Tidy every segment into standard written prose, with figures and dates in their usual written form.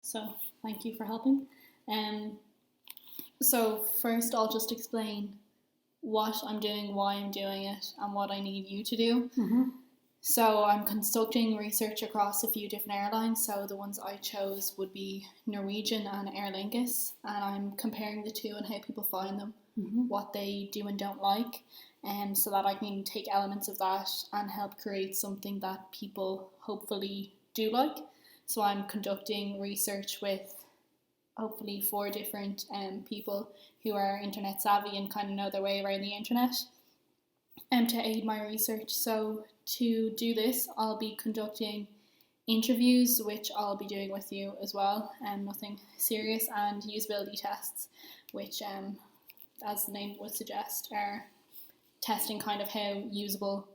So thank you for helping. So first I'll just explain what I'm doing, why I'm doing it, and what I need you to do. So I'm conducting research across a few different airlines. So the ones I chose would be Norwegian and Aer Lingus, and I'm comparing the two and how people find them, what they do and don't like, so that I can take elements of that and help create something that people hopefully do like. So I'm conducting research with hopefully 4 different people who are internet savvy and kind of know their way around the internet to aid my research. So to do this, I'll be conducting interviews, which I'll be doing with you as well, nothing serious, and usability tests, which as the name would suggest are testing kind of how usable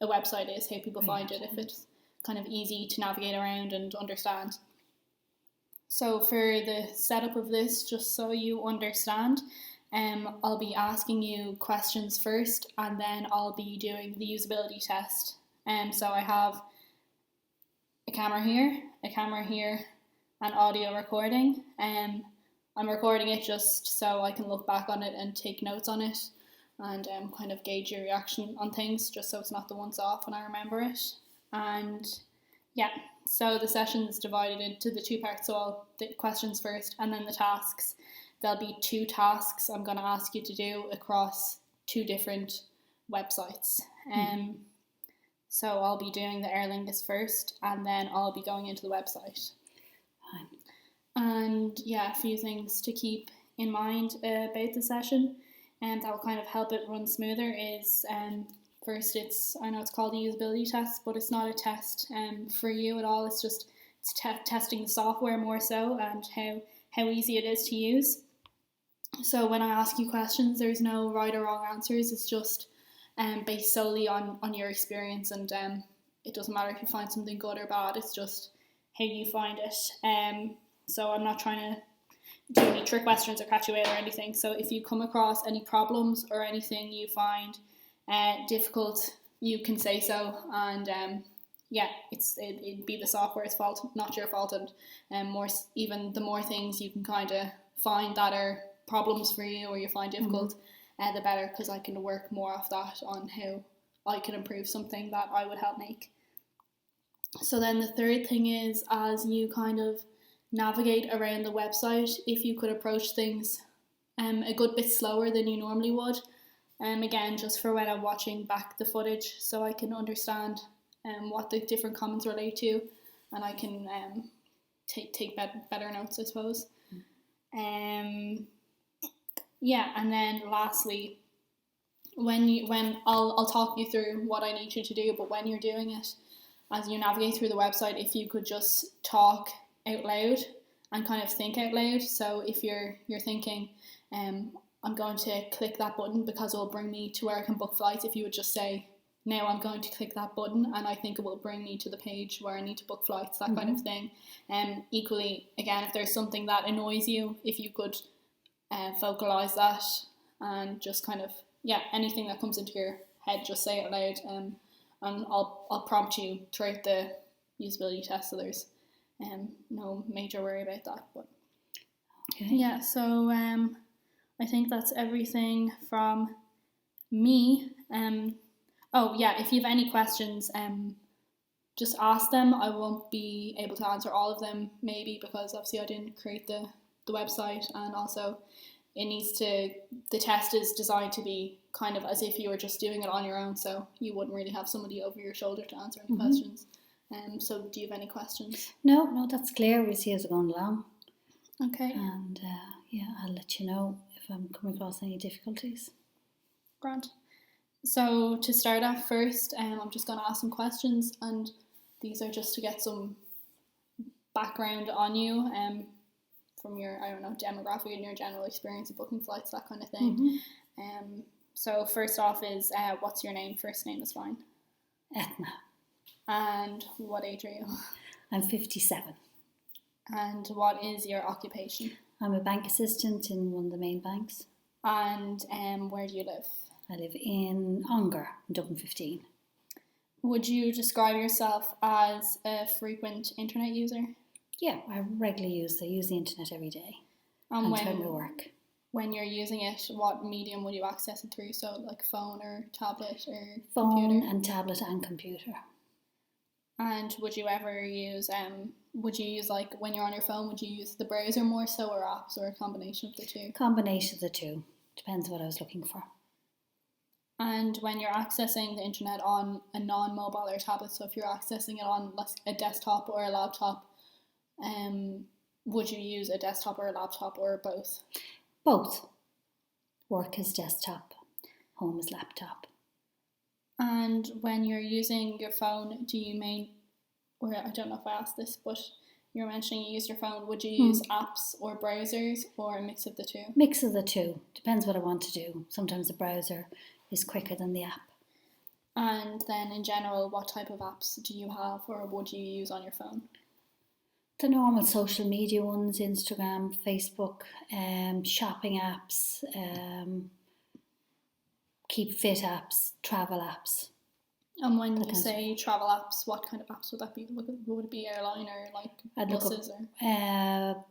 a website is, how people find it, if it's kind of easy to navigate around and understand. So for the setup of this, just so you understand, I'll be asking you questions first, and then I'll be doing the usability test. So I have a camera here, and audio recording. I'm recording it just so I can look back on it and take notes on it, and kind of gauge your reaction on things, just so it's not the once off when I remember it. And yeah, so the session is divided into the 2 parts, so I'll do questions first and then the tasks. There'll be 2 tasks I'm going to ask you to do across 2 different websites. So I'll be doing the Aer Lingus first, and then I'll be going into the website. And yeah, a few things to keep in mind about the session, and that will kind of help it run smoother is first, I know it's called a usability test, but it's not a test for you at all. It's just testing the software more so, and how easy it is to use. So when I ask you questions, there's no right or wrong answers. It's just based solely on your experience, and it doesn't matter if you find something good or bad. It's just how you find it. So I'm not trying to do any trick questions or catch you out or anything. So if you come across any problems or anything you find difficult, you can say so, and it'd be the software's fault, not your fault. And the more things you can kind of find that are problems for you or you find difficult, the better, because I can work more off that on how I can improve something that I would help make. So then the third thing is, as you kind of navigate around the website, if you could approach things a good bit slower than you normally would. Again, just for when I'm watching back the footage, so I can understand what the different comments relate to, and I can take better notes, I suppose. And then lastly, when I'll talk you through what I need you to do, but when you're doing it, as you navigate through the website, if you could just talk out loud and kind of think out loud. So if you're thinking, I'm going to click that button because it will bring me to where I can book flights, if you would just say, now I'm going to click that button and I think it will bring me to the page where I need to book flights, that kind of thing. Equally, again, if there's something that annoys you, if you could vocalise that and just kind of, anything that comes into your head, just say it loud, and I'll prompt you throughout the usability test, so there's no major worry about that. But so I think that's everything from me. If you have any questions, just ask them. I won't be able to answer all of them, maybe, because obviously I didn't create the website, and also the test is designed to be kind of as if you were just doing it on your own, so you wouldn't really have somebody over your shoulder to answer any questions. So do you have any questions? No, that's clear. We'll see as we're going along. Okay. And I'll let you know if I'm coming across any difficulties. Grant. So to start off first, I'm just going to ask some questions, and these are just to get some background on you, from your, demographic and your general experience of booking flights, that kind of thing. So first off is, what's your name? First name is fine. Eithne. And what age are you? I'm 57. And what is your occupation? I'm a bank assistant in one of the main banks. And where do you live? I live in Ongar, Dublin 15. Would you describe yourself as a frequent internet user? Yeah, I regularly use the internet every day. And And time to work. when you're using it, what medium would you access it through? So like phone or tablet or Phone computer? and tablet and computer. And would you ever use like when you're on your phone, would you use the browser more so, or apps, or a combination of the two? Combination of the two. Depends what I was looking for. And when you're accessing the internet on a non-mobile or tablet, so if you're accessing it on a desktop or a laptop, would you use a desktop or a laptop, or both? Both. Work is desktop, home is laptop. And when you're using your phone, or I don't know if I asked this, but you're mentioning you use your phone, would you use apps or browsers, or a mix of the two? Mix of the two. Depends what I want to do. Sometimes the browser is quicker than the app. And then in general, what type of apps do you have or would you use on your phone? The normal social media ones, Instagram, Facebook, shopping apps, keep fit apps, travel apps. And when you say travel apps, what kind of apps would that be? Would it be airline or like buses?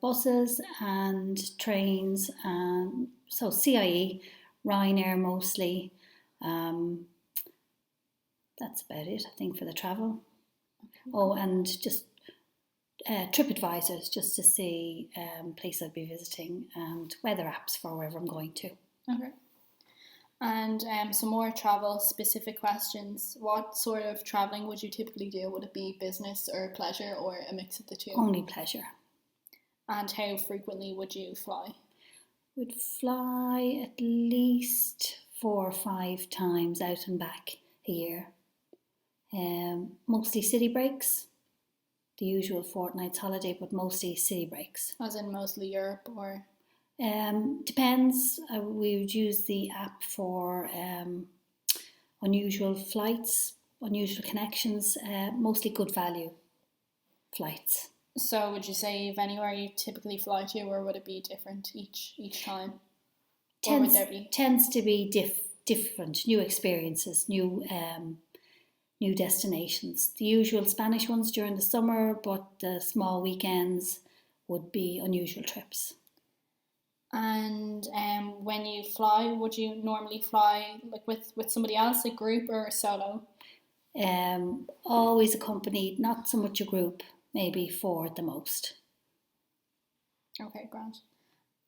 Buses and trains, so CIE, Ryanair mostly. That's about it, I think, for the travel. Okay. Oh, and just TripAdvisors, just to see places I'd be visiting, and weather apps for wherever I'm going to. Okay. And some more travel specific questions. What sort of travelling would you typically do? Would it be business or pleasure, or a mix of the two? Only pleasure. And how frequently would you fly? Would fly at least 4 or 5 times out and back a year. Mostly city breaks, the usual fortnight's holiday, but mostly city breaks. As in mostly Europe, or? Depends. We would use the app for unusual flights, unusual connections, mostly good value flights. So would you say you've anywhere you typically fly to, or would it be different each time? Tends to be different, new experiences, new destinations. The usual Spanish ones during the summer, but the small weekends would be unusual trips. And when you fly, would you normally fly like with somebody else, a group, or a solo? Always accompanied, not so much a group, maybe 4 at the most. Okay, grand.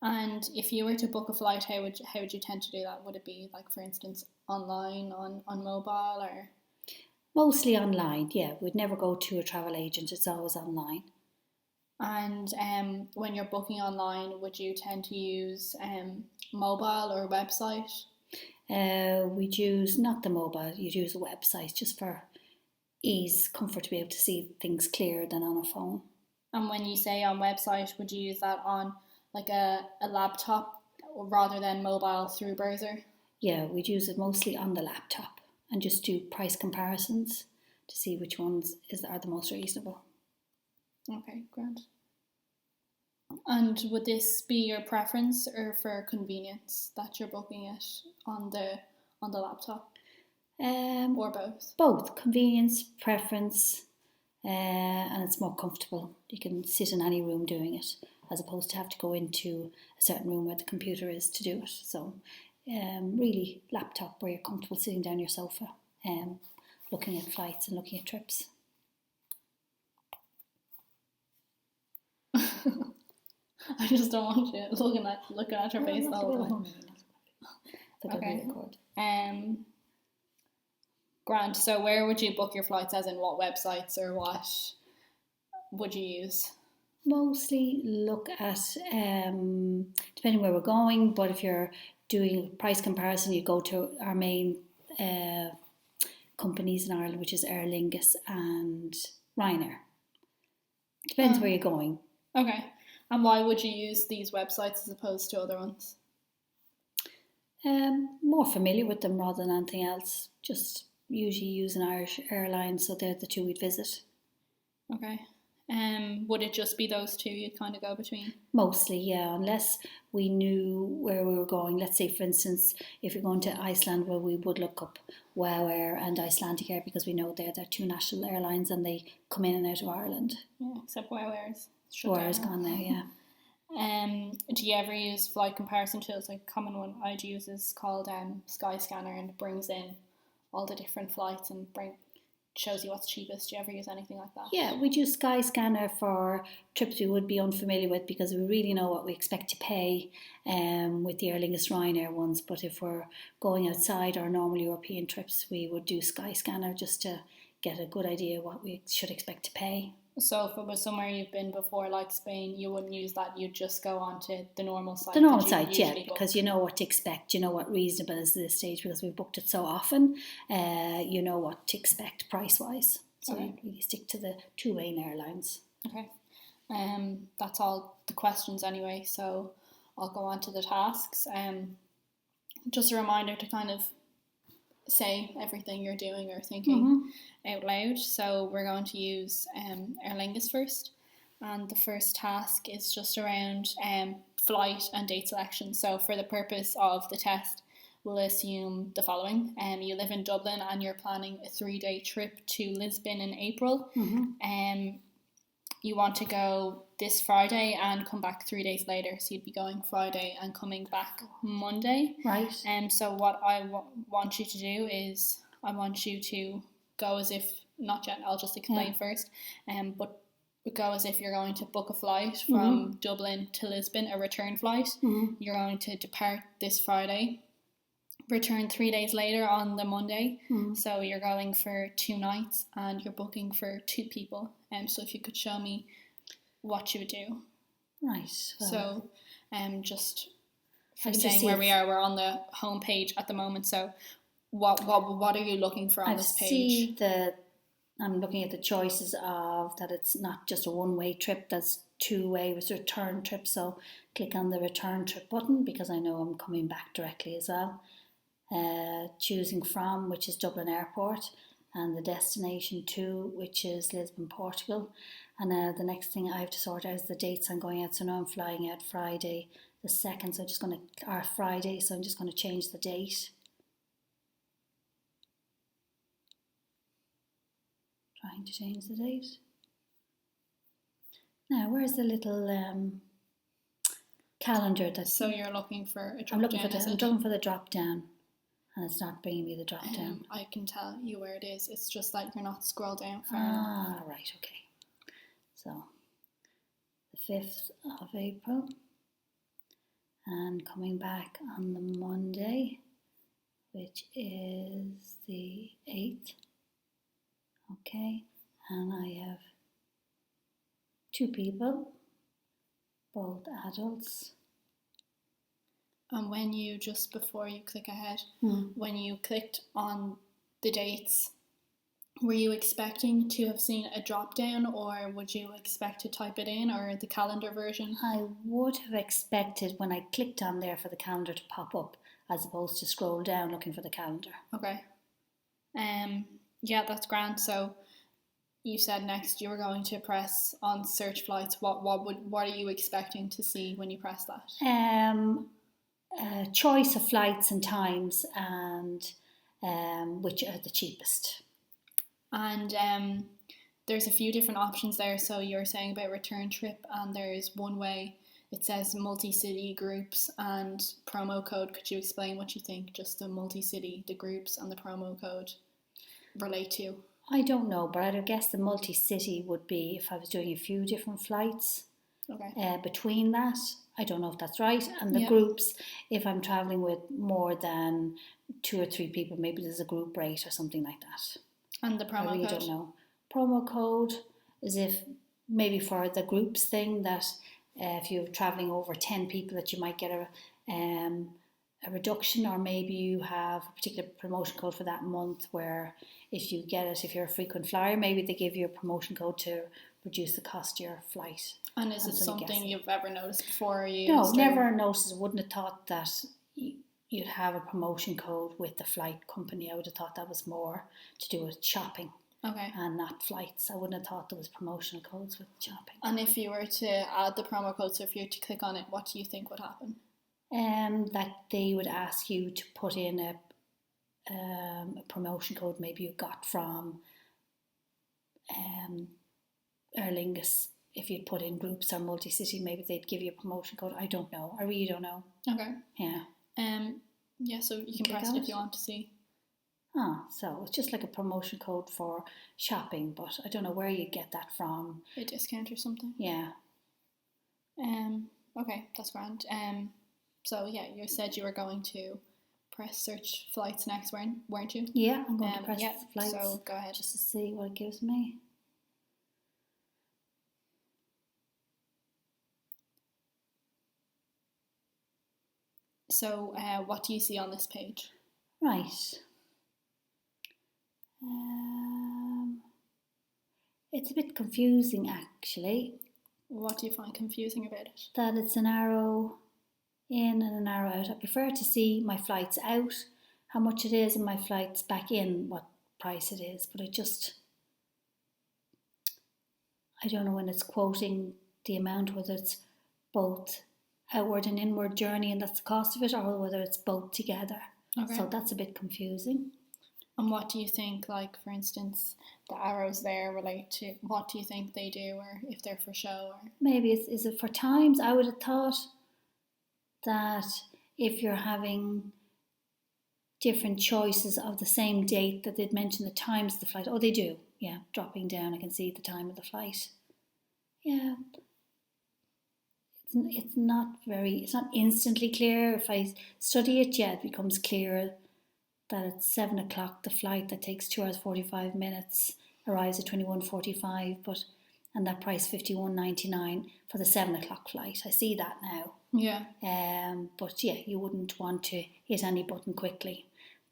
And if you were to book a flight, how would you tend to do that? Would it be like, for instance, online, on mobile, or? Mostly online, yeah. We'd never go to a travel agent, it's always online. And when you're booking online, would you tend to use mobile or website? We'd use not the mobile, you'd use a website just for ease, comfort, to be able to see things clearer than on a phone. And when you say on website, would you use that on like a laptop rather than mobile through browser? Yeah, we'd use it mostly on the laptop and just do price comparisons to see which ones are the most reasonable. Okay, great. And would this be your preference, or for convenience that you're booking it on the laptop? Or both? Both. Convenience, preference, and it's more comfortable. You can sit in any room doing it, as opposed to have to go into a certain room where the computer is to do it. So really laptop, where you're comfortable sitting down your sofa, looking at flights and looking at trips. I just don't want you looking at your face the whole time. Okay. Grant, so where would you book your flights, as in what websites, or what would you use? Mostly look at, depending where we're going, but if you're doing price comparison, you go to our main companies in Ireland, which is Aer Lingus and Ryanair. Depends where you're going. Okay. And why would you use these websites as opposed to other ones? More familiar with them rather than anything else. Just usually use an Irish airline, so they're the two we'd visit. Okay. Would it just be those two you'd kind of go between? Mostly, yeah, unless we knew where we were going. Let's say, for instance, if you're going to Iceland, well, we would look up WOW Air and Icelandic Air, because we know they're two national airlines and they come in and out of Ireland. Yeah, except WOW Air is shut Or down. is gone now, yeah. Do you ever use flight comparison tools? Like a common one I'd use is called Skyscanner, and it brings in all the different flights and shows you what's cheapest. Do you ever use anything like that? Yeah, we use Skyscanner for trips we would be unfamiliar with because we really know what we expect to pay with the Aer Lingus Ryanair ones. But if we're going outside our normal European trips, we would do Skyscanner just to get a good idea what we should expect to pay. So if it was somewhere you've been before, like Spain, you wouldn't use that. You'd just go on to the normal site. The normal site, yeah, because you know what to expect. You know what reasonable is at this stage because we've booked it so often. You know what to expect price-wise. So you really stick to the two main airlines. Okay. That's all the questions anyway. So I'll go on to the tasks. Just a reminder to kind of say everything you're doing or thinking out loud. So we're going to use Aer Lingus first, and the first task is just around flight and date selection. So for the purpose of the test, we'll assume the following. You live in Dublin and you're planning a 3-day trip to Lisbon in April. You want to go this Friday and come back 3 days later. So you'd be going Friday and coming back Monday. Right. So what I want you to do is I want you to go as if, not yet, I'll just explain first, but go as if you're going to book a flight from Dublin to Lisbon, a return flight. You're going to depart this Friday, return 3 days later on the Monday. So you're going for 2 nights and you're booking for 2 people. So if you could show me what you would do. Right. Well, so just for saying where we are, we're on the home page at the moment. So what are you looking for on this page? I'm looking at the choices of that it's not just a one-way trip, that's 2-way with return trip. So click on the return trip button because I know I'm coming back directly as well. Choosing from, which is Dublin Airport, and the destination to, which is Lisbon, Portugal. And the next thing I have to sort out is the dates I'm going out. So now I'm flying out Friday the 2nd, so I'm just going to, or Friday, so I'm just going to change the date. Trying to change the date. Now, where's the little calendar? So you're looking for a drop I'm looking down, I'm looking for the drop down. And it's not bringing me the drop down. I can tell you where it is. It's just that you're not scroll down far enough. Ah, right, okay. So, the 5th of April. And coming back on the Monday, which is the 8th. Okay, and I have 2 people, both adults. And when you, just before you click ahead, when you clicked on the dates, were you expecting to have seen a drop down, or would you expect to type it in, or the calendar version? I would have expected when I clicked on there for the calendar to pop up as opposed to scroll down looking for the calendar. Okay. Yeah, that's grand. So you said next you were going to press on search flights. What are you expecting to see when you press that? Choice of flights and times, and which are the cheapest. And there's a few different options there. So you're saying about return trip, and there's one way. It says multi-city, groups, and promo code. Could you explain what you think just the multi-city, the groups, and the promo code relate to? I don't know, but I'd guess the multi-city would be if I was doing a few different flights. Okay. Between that, I don't know if that's right. And the groups, if I'm travelling with more than 2 or 3 people, maybe there's a group rate or something like that. And the promo code? I really don't know. Promo code is if maybe for the groups thing that if you're travelling over 10 people that you might get a reduction, or maybe you have a particular promotion code for that month where if you get it, if you're a frequent flyer, maybe they give you a promotion code to reduce the cost of your flight. And is it something you've ever noticed before? No, never noticed. I wouldn't have thought that you'd have a promotion code with the flight company. I would have thought that was more to do with shopping. Okay. And not flights. I wouldn't have thought there was promotional codes with shopping. And if you were to add the promo code, so if you were to click on it, what do you think would happen? That they would ask you to put in a promotion code maybe you got from Aer Lingus if you'd put in groups or multi-city, maybe they'd give you a promotion code. I don't know. I really don't know. Okay. Yeah. Yeah, so you can press it if you want to see. So it's just like a promotion code for shopping, but I don't know where you get that from. A discount or something. Yeah. Okay, that's grand. So yeah, you said you were going to press search flights next, weren't you? Yeah, I'm going to press flights. So go ahead. Just to see what it gives me. So what do you see on this page? Right. It's a bit confusing actually. What do you find confusing about it? That it's an arrow in and an arrow out. I prefer to see my flights out, how much it is, and my flights back in, what price it is. But I don't know when it's quoting the amount, whether it's both outward and inward journey and that's the cost of it, or whether it's both together. Okay. So that's a bit confusing. And what do you think, like, for instance, the arrows there relate to? What do you think they do, or if they're for show? Or maybe is it for times? I would have thought that if you're having different choices of the same date, that they'd mention the times of the flight. Oh, they do. Yeah, dropping down, I can see the time of the flight. Yeah. It's not instantly clear. If I study it, yeah, it becomes clearer that it's 7 o'clock, the flight that takes 2 hours 45 minutes, arrives at 21:45, and that price $51.99 for the 7 o'clock flight. I see that now. Yeah. But yeah, you wouldn't want to hit any button quickly.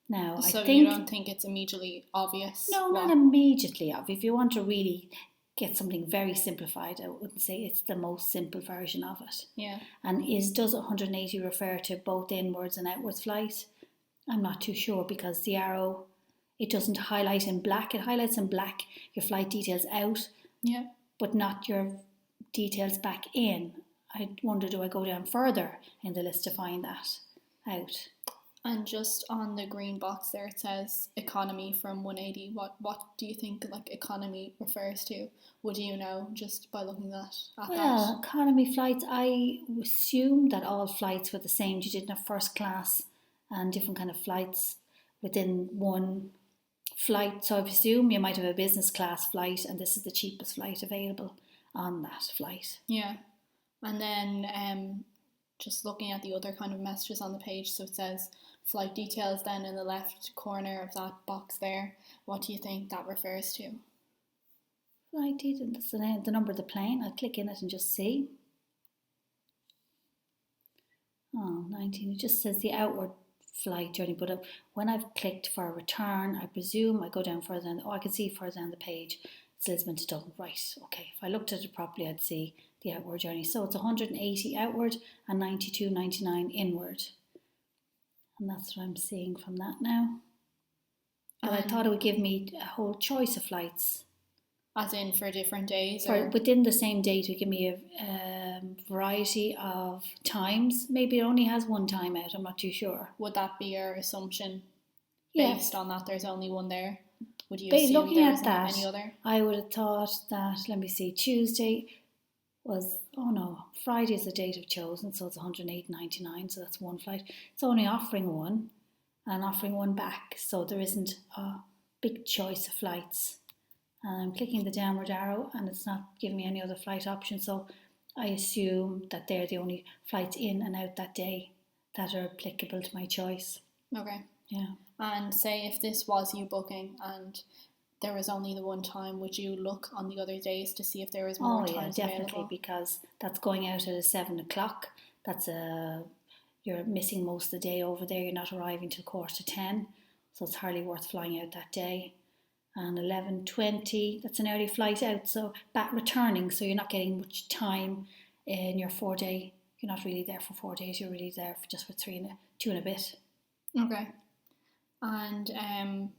Now, so I think, you don't think it's immediately obvious? No, not immediately obvious. If you want to really get something very simplified, I wouldn't say it's the most simple version of it. Yeah. And does 180 refer to both inwards and outwards flight? I'm not too sure, because the arrow, it doesn't highlight in black. It highlights in black your flight details out, yeah, but not your details back in. I wonder, do I go down further in the list to find that out? And just on the green box there, it says economy from 180. What do you think, like, economy refers to? Would you know just by looking at that? Well, economy flights, I assume that all flights were the same. You didn't have first class and different kind of flights within one flight. So I presume you might have a business class flight, and this is the cheapest flight available on that flight. Yeah. And then just looking at the other kind of messages on the page, so it says flight details then in the left corner of that box there. What do you think that refers to? Flight details, that's the number of the plane. I'll click in it and just see. 19, it just says the outward flight journey, but when I've clicked for a return, I presume I go down further down. I can see further down the page, it's Lisbon to Dublin. Right, okay, if I looked at it properly, I'd see the outward journey. So it's 180 outward and 92.99 inward. And that's what I'm seeing from that now. But I thought it would give me a whole choice of flights. As in for different days? Within the same day, to give me a variety of times. Maybe it only has one time out, I'm not too sure. Would that be your assumption based on that there's only one there? Would you assume looking there at that, any other? I would have thought that, let me see, Tuesday was, Friday is the date I've chosen, so it's 108.99, so that's one flight. It's only offering one and offering one back, so there isn't a big choice of flights. And I'm clicking the downward arrow and it's not giving me any other flight option, so I assume that they're the only flights in and out that day that are applicable to my choice. Okay. Yeah. And say if this was you booking and there was only the one time, would you look on the other days to see if there was more times definitely available? Because that's going out at 7 o'clock. You're missing most of the day over there. You're not arriving till 9:45, so it's hardly worth flying out that day. And 11:20, that's an early flight out, so back returning, so you're not getting much time in your 4 day. You're not really there for 4 days. You're really there for 2 and a bit. Okay. And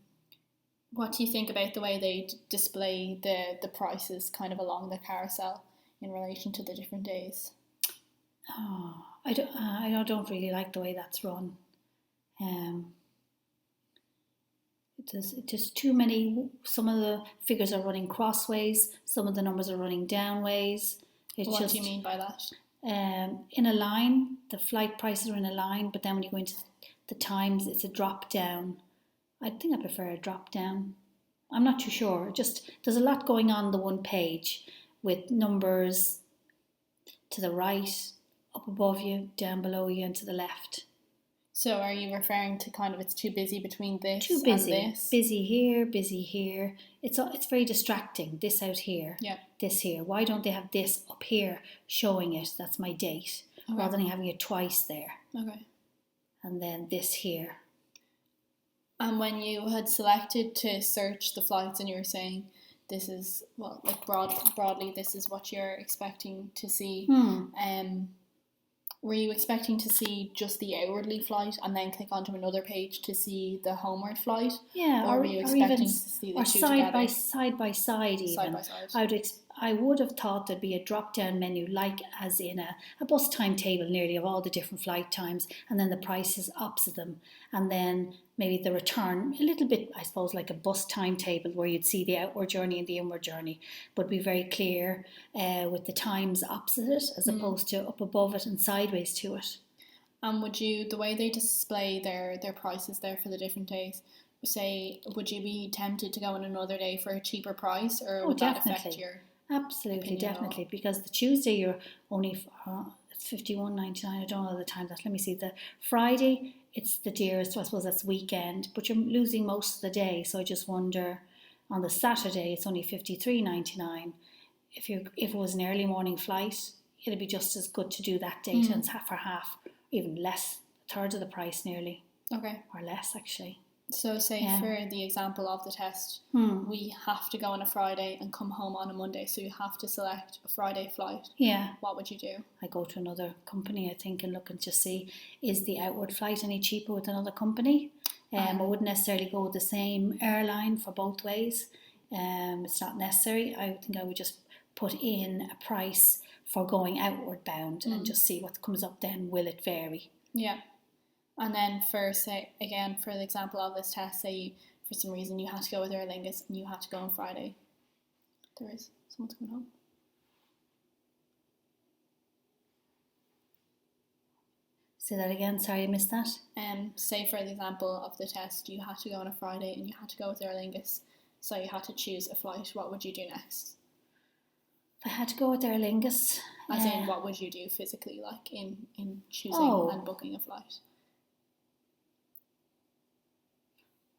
what do you think about the way they display the prices kind of along the carousel in relation to the different days? I don't really like the way that's run. There's too many. Some of the figures are running crossways. Some of the numbers are running downways. What do you mean by that? In a line, the flight prices are in a line, but then when you go into the times, it's a drop down. I think I prefer a drop down. I'm not too sure. Just there's a lot going on the one page with numbers to the right, up above you, down below you, and to the left. So are you referring to kind of it's too busy between this Too busy. and this? Busy here, busy here. It's very distracting. This out here, this here. Why don't they have this up here showing it? That's my date, rather than having it twice there. Okay. And then this here. And when you had selected to search the flights and you were saying this is, well, like broadly, this is what you're expecting to see, were you expecting to see just the outwardly flight and then click onto another page to see the homeward flight? Yeah, or were you expecting to see the two together? Side by side even. Side by side. I would have thought there'd be a drop down menu like as in a bus timetable nearly of all the different flight times, and then the prices opposite them, and then maybe the return, a little bit I suppose like a bus timetable where you'd see the outward journey and the inward journey, but be very clear with the times opposite it as opposed to up above it and sideways to it. And would you, the way they display their prices there for the different days, say, would you be tempted to go on another day for a cheaper price, or would that affect your... Absolutely, definitely, because the Tuesday you're only it's $51.99. I don't know the time that. Let me see. The Friday it's the dearest. So I suppose that's weekend, but you're losing most of the day. So I just wonder. On the Saturday it's only $53.99. If it was an early morning flight, it'd be just as good to do that date and for half, even less, a third of the price nearly. Okay. Or less actually. So say for the example of the test, we have to go on a Friday and come home on a Monday, so you have to select a Friday flight. Yeah. What would you do? I go to another company, I think, and look and just see, is the outward flight any cheaper with another company? I wouldn't necessarily go with the same airline for both ways. It's not necessary. I think I would just put in a price for going outward bound and just see what comes up then. Will it vary? Yeah. And then for the example of this test, say for some reason you had to go with Aer Lingus and you had to go on Friday. There is someone's coming home. Say that again, sorry I missed that. Say for the example of the test, you had to go on a Friday and you had to go with Aer Lingus, so you had to choose a flight. What would you do next? If I had to go with Aer Lingus, as in what would you do physically, like in choosing and booking a flight?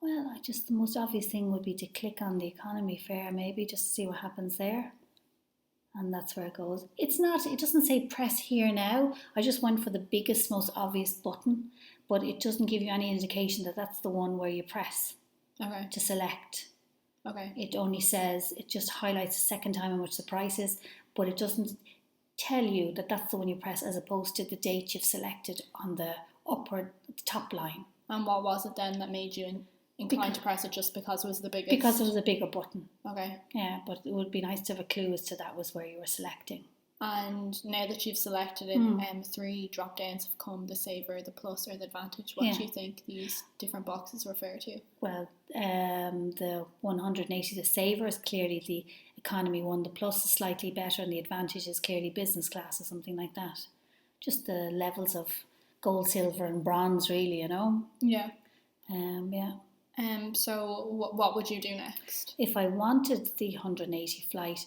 Well, the most obvious thing would be to click on the economy fare, maybe just to see what happens there. And that's where it goes. It doesn't say press here now. I just went for the biggest, most obvious button, but it doesn't give you any indication that that's the one where you press to select. Okay. It only says, it just highlights the second time how much the price is, but it doesn't tell you that that's the one you press as opposed to the date you've selected on the top line. And what was it then that made you inclined to press it, just because it was the biggest? Because it was a bigger button. Okay. Yeah, but it would be nice to have a clue as to that was where you were selecting. And now that you've selected it, 3 drop downs have come: the Saver, the Plus, or the Advantage. What do you think these different boxes refer to? Well, the 180, the Saver, is clearly the economy one. The Plus is slightly better, and the Advantage is clearly business class or something like that. Just the levels of gold, silver, and bronze, really, you know. Yeah. Yeah. So what would you do next? If I wanted the 180 flight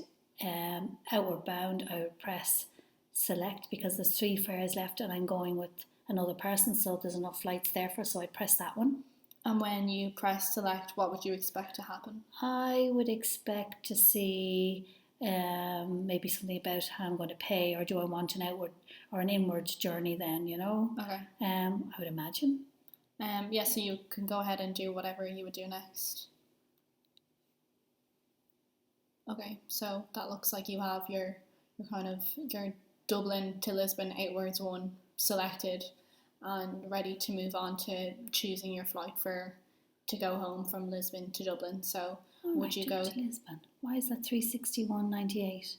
outward bound, I would press select, because there's 3 fares left and I'm going with another person, so there's enough flights there so I'd press that one. And when you press select, what would you expect to happen? I would expect to see maybe something about how I'm going to pay, or do I want an outward or an inward journey then, you know? Okay. I would imagine. So you can go ahead and do whatever you would do next. Okay, so that looks like you have your Dublin to Lisbon outwards one selected and ready to move on to choosing your flight to go home from Lisbon to Dublin. So would you go to Lisbon? Why is that $361.98?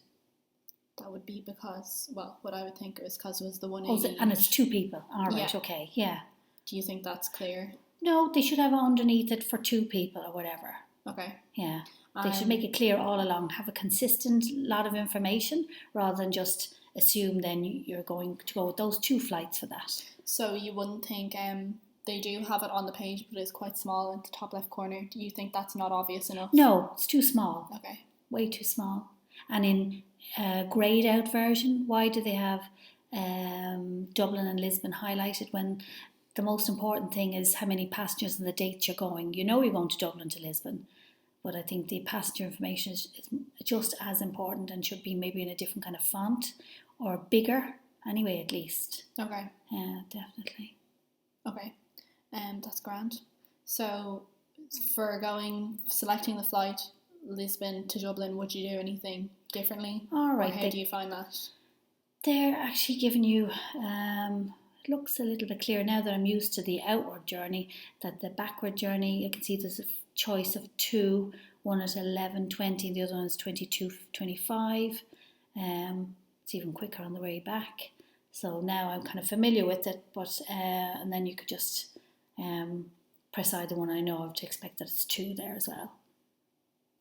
That would be because, well, what I would think is because it was the 180. And it's 2 people. All right, okay, yeah. Do you think that's clear? No, they should have it underneath it for 2 people or whatever. Okay. Yeah. They should make it clear all along, have a consistent lot of information rather than just assume then you're going to go with those 2 flights for that. So you wouldn't think they do have it on the page, but it's quite small in the top left corner. Do you think that's not obvious enough? No, it's too small. Okay. Way too small. And in a greyed out version, why do they have Dublin and Lisbon highlighted when the most important thing is how many passengers and the dates you're going? You know you're going to Dublin to Lisbon, but I think the passenger information is just as important and should be maybe in a different kind of font or bigger anyway, at least. Okay. Yeah, definitely. Okay. That's grand. So for selecting the flight Lisbon to Dublin, would you do anything differently? All right. Or how do you find that? They're actually giving you, it looks a little bit clearer now that I'm used to the outward journey, that the backward journey, you can see there's a choice of 2, one at 11:20 and the other one is 22:25. It's even quicker on the way back. So now I'm kind of familiar with it, but and then you could just press either one. I know I have to expect that it's 2 there as well.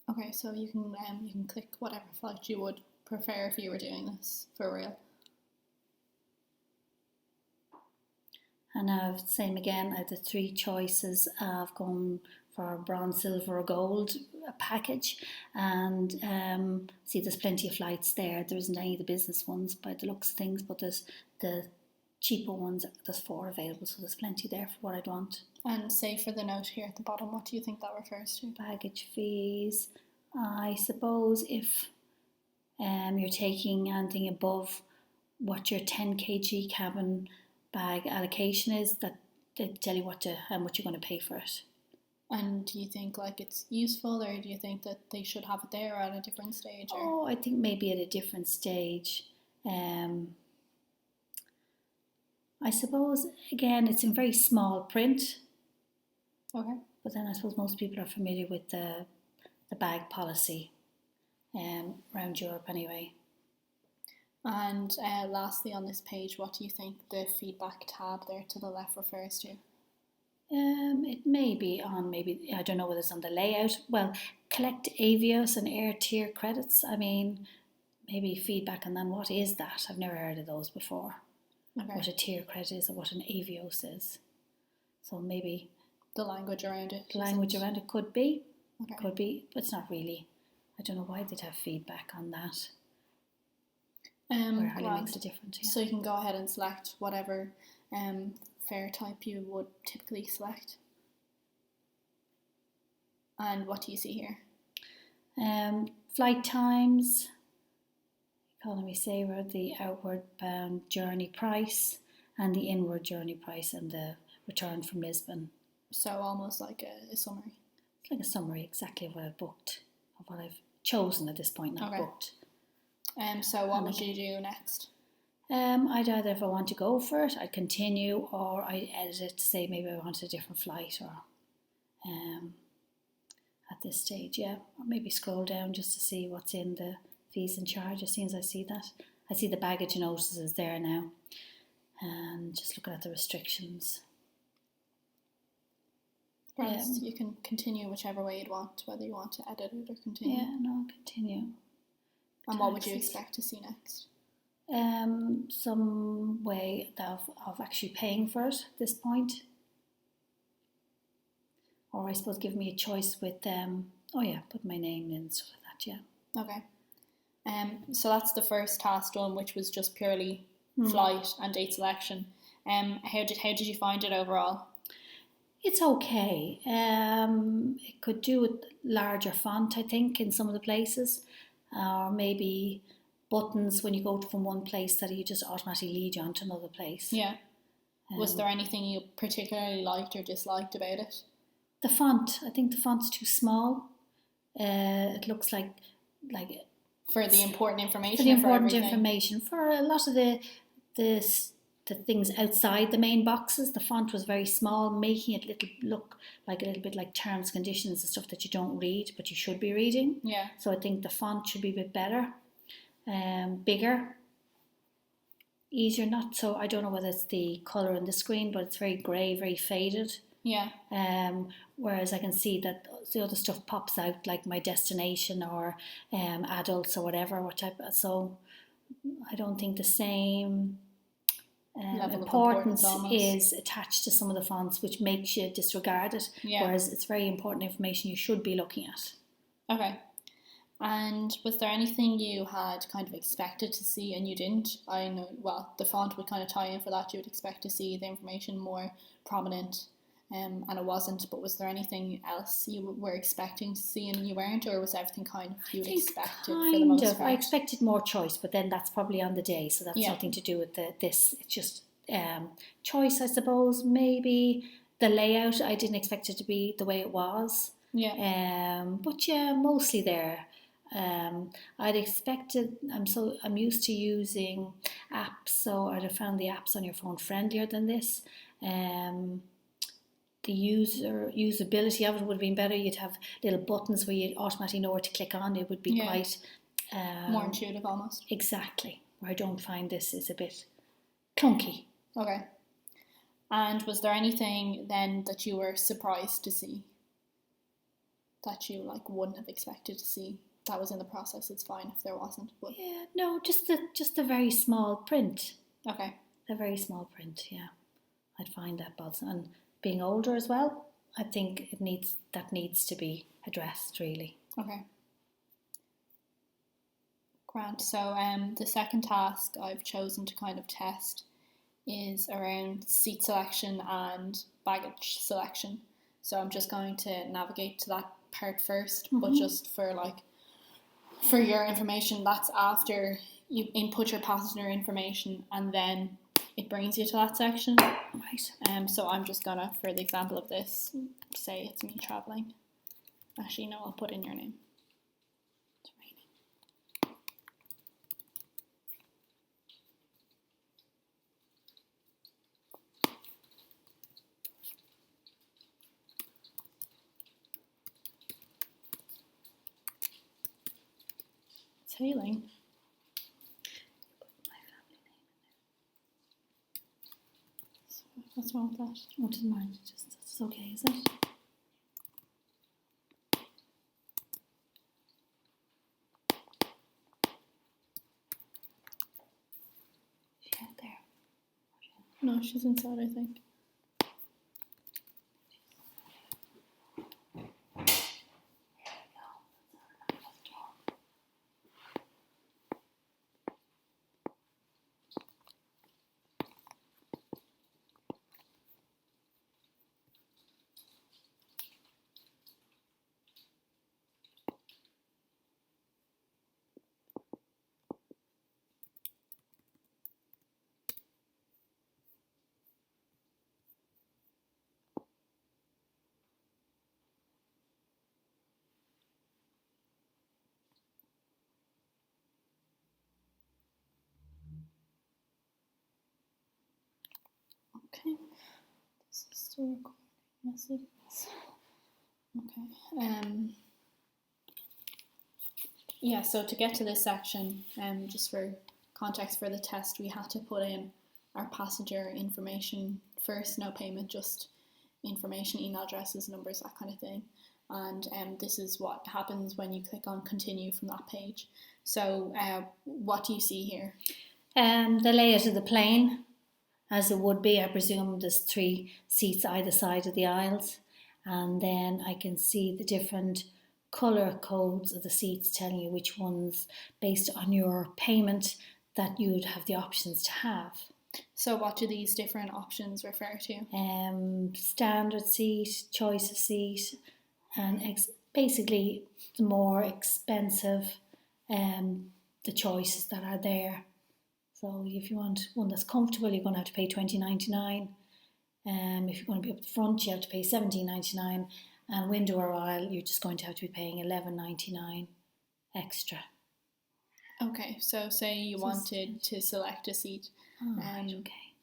Okay, so you can click whatever flight you would prefer if you were doing this for real. And now same again, I have the 3 choices of going for bronze, silver or gold package, and see there's plenty of flights there. There isn't any of the business ones by the looks of things, but there's the cheaper ones, there's 4 available, so there's plenty there for what I'd want. And say for the note here at the bottom, what do you think that refers to? Baggage fees. I suppose if you're taking anything above what your 10 kg cabin bag allocation is, that they tell you how much you're going to pay for it. And do you think like it's useful, or do you think that they should have it there at a different stage? Or? Oh, I think maybe at a different stage. I suppose, again, it's in very small print. Okay. But then I suppose most people are familiar with the bag policy around Europe anyway. And lastly on this page, what do you think the feedback tab there to the left refers to? It may be on, I don't know whether it's on the layout. Well, collect Avios and Air Tier credits. I mean, maybe feedback on then what is that? I've never heard of those before. Okay. What a tier credit is or what an Avios is. So maybe the language around it. The language around it could be. Okay. Could be, but it's not really. I don't know why they'd have feedback on that. Or how it makes a difference. Yeah. So you can go ahead and select whatever fare type you would typically select. And what do you see here? Flight times, economy saver, the outward bound journey price, and the inward journey price, and the return from Lisbon. So almost like a summary. It's like a summary exactly of what I've booked, of what I've chosen at this point, not booked. So what would you do next? I'd either, if I want to go for it, I'd continue, or I'd edit it to say maybe I wanted a different flight, or at this stage, yeah. Or maybe scroll down just to see what's in the fees and charges. As soon as I see that, I see the baggage notices there now, and just looking at the restrictions. Yes, you can continue whichever way you'd want, whether you want to edit it or continue. Yeah, no, continue. And what would you expect to see next? Some way of actually paying for it at this point. Or I suppose give me a choice with, put my name in and stuff like that, yeah. Okay. So that's the first task done, which was just purely flight and date selection. How did you find it overall? It's okay. It could do with larger font, I think, in some of the places. Or maybe buttons when you go from one place that you just automatically lead you on to another place. Yeah. Was there anything you particularly liked or disliked about it? The font. I think the font's too small. It looks like for the important information. For the important information. For a lot of the things outside the main boxes, the font was very small, making it look like a little bit like terms, conditions and stuff that you don't read, but you should be reading. Yeah. So I think the font should be a bit better, bigger, easier. Not so. I don't know whether it's the colour on the screen, but it's very grey, very faded. Yeah. Whereas I can see that the other stuff pops out, like my destination or adults or whatever, what type. So I don't think the same Level importance of importance is attached to some of the fonts, which makes you disregard it. Yeah. Whereas it's very important information you should be looking at. Okay. And was there anything you had kind of expected to see and you didn't? I know, well, the font would kind of tie in for that. You would expect to see the information more prominent, and it wasn't. But was there anything else you were expecting to see and you weren't, or was everything kind of you would expected for the most part? I expected more choice, but then that's probably on the day, so that's Yeah. nothing to do with this. It's just choice, I suppose. Maybe the layout, I didn't expect it to be the way it was. Yeah. But yeah, mostly there. I'd expected. I'm used to using apps, so I'd have found the apps on your phone friendlier than this. The usability of it would have been better. You'd have little buttons where you'd automatically know where to click on. It would be Yeah. quite More intuitive almost. Exactly. Where I don't find this is a bit clunky. Okay. And was there anything then that you were surprised to see that you like wouldn't have expected to see? That was in the process. It's fine if there wasn't. But Yeah, no, just the very small print. okay. The very small print, yeah. I'd find that bothersome. And being older as well, I think that needs to be addressed really. Okay. Grant. So the second task I've chosen to kind of test is around seat selection and baggage selection. So I'm just going to navigate to that part first, but just for your information, that's after you input your passenger information and then it brings you to that section. Right. So I'm just gonna, for the example of this, say it's me travelling. Actually, no, I'll put in your name. It's raining. It's hailing. What's wrong with that? Oh, it doesn't mind. It's okay, is it? She's out there. No, she's inside, I think. Okay. This is still recording. Yes, it is. Okay. Yeah, so to get to this section, just for context for the test, we had to put in our passenger information first, no payment, just information, email addresses, numbers, that kind of thing. And this is what happens when you click on continue from that page. So what do you see here? The layout of the plane, as it would be. I presume there's 3 seats either side of the aisles, and then I can see the different colour codes of the seats telling you which ones, based on your payment, that you'd have the options to have. So what do these different options refer to? Standard seat, choice of seat, and basically the more expensive the choices that are there. So if you want one that's comfortable, you're going to have to pay $20.99. If you're going to be up the front, you have to pay $17.99. And window or aisle, you're just going to have to be paying $11.99 extra. Okay, so say you wanted to select a seat. Right, okay.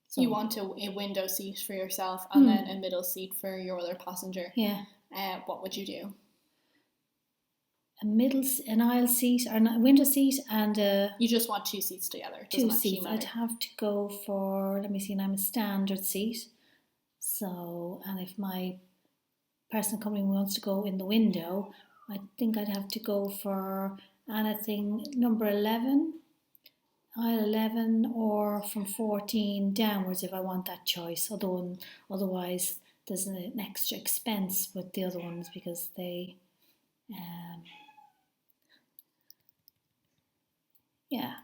So you want a window seat for yourself and then a middle seat for your other passenger. Yeah. What would you do? An aisle seat or a window seat and you just want 2 seats together. It two doesn't seats. matter. I'd have to go for, let me see, and I'm a standard seat. So, and if my person coming wants to go in the window, I think I'd have to go for anything number 11, aisle 11, or from 14 downwards if I want that choice. Although otherwise there's an extra expense with the other ones because they,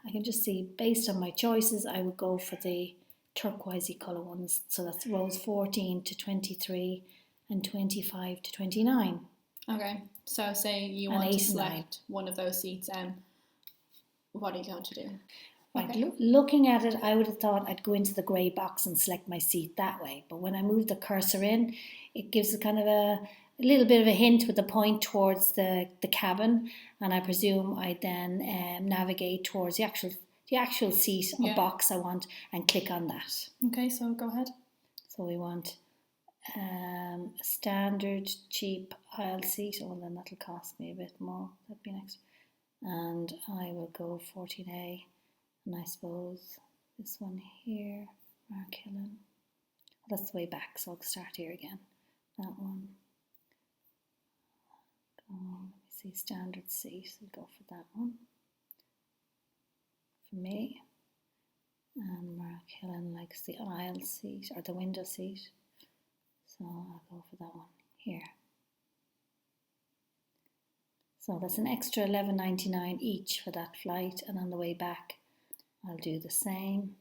I can just see based on my choices, I would go for the turquoisey colour ones. So that's rows 14 to 23 and 25 to 29. Okay, so say you And want to 8 and 9. select one of those seats, what are you going to do? Right, Okay. looking at it, I would have thought I'd go into the grey box and select my seat that way. But when I move the cursor in, it gives a kind of a little bit of a hint with the point towards the cabin, and I presume I then navigate towards the actual seat or box I want and click on that. Okay, so go ahead. So we want a standard cheap aisle seat. Oh, then that'll cost me a bit more. That'd be next. And I will go 14A. And I suppose this one here, Mark Hillen. That's the way back, so I'll start here again. That one. Let me see, standard seat. I'll go for that one. For me. And Mark Hillen likes the aisle seat or the window seat. So I'll go for that one here. So that's an extra $11.99 each for that flight, and on the way back I'll do the same.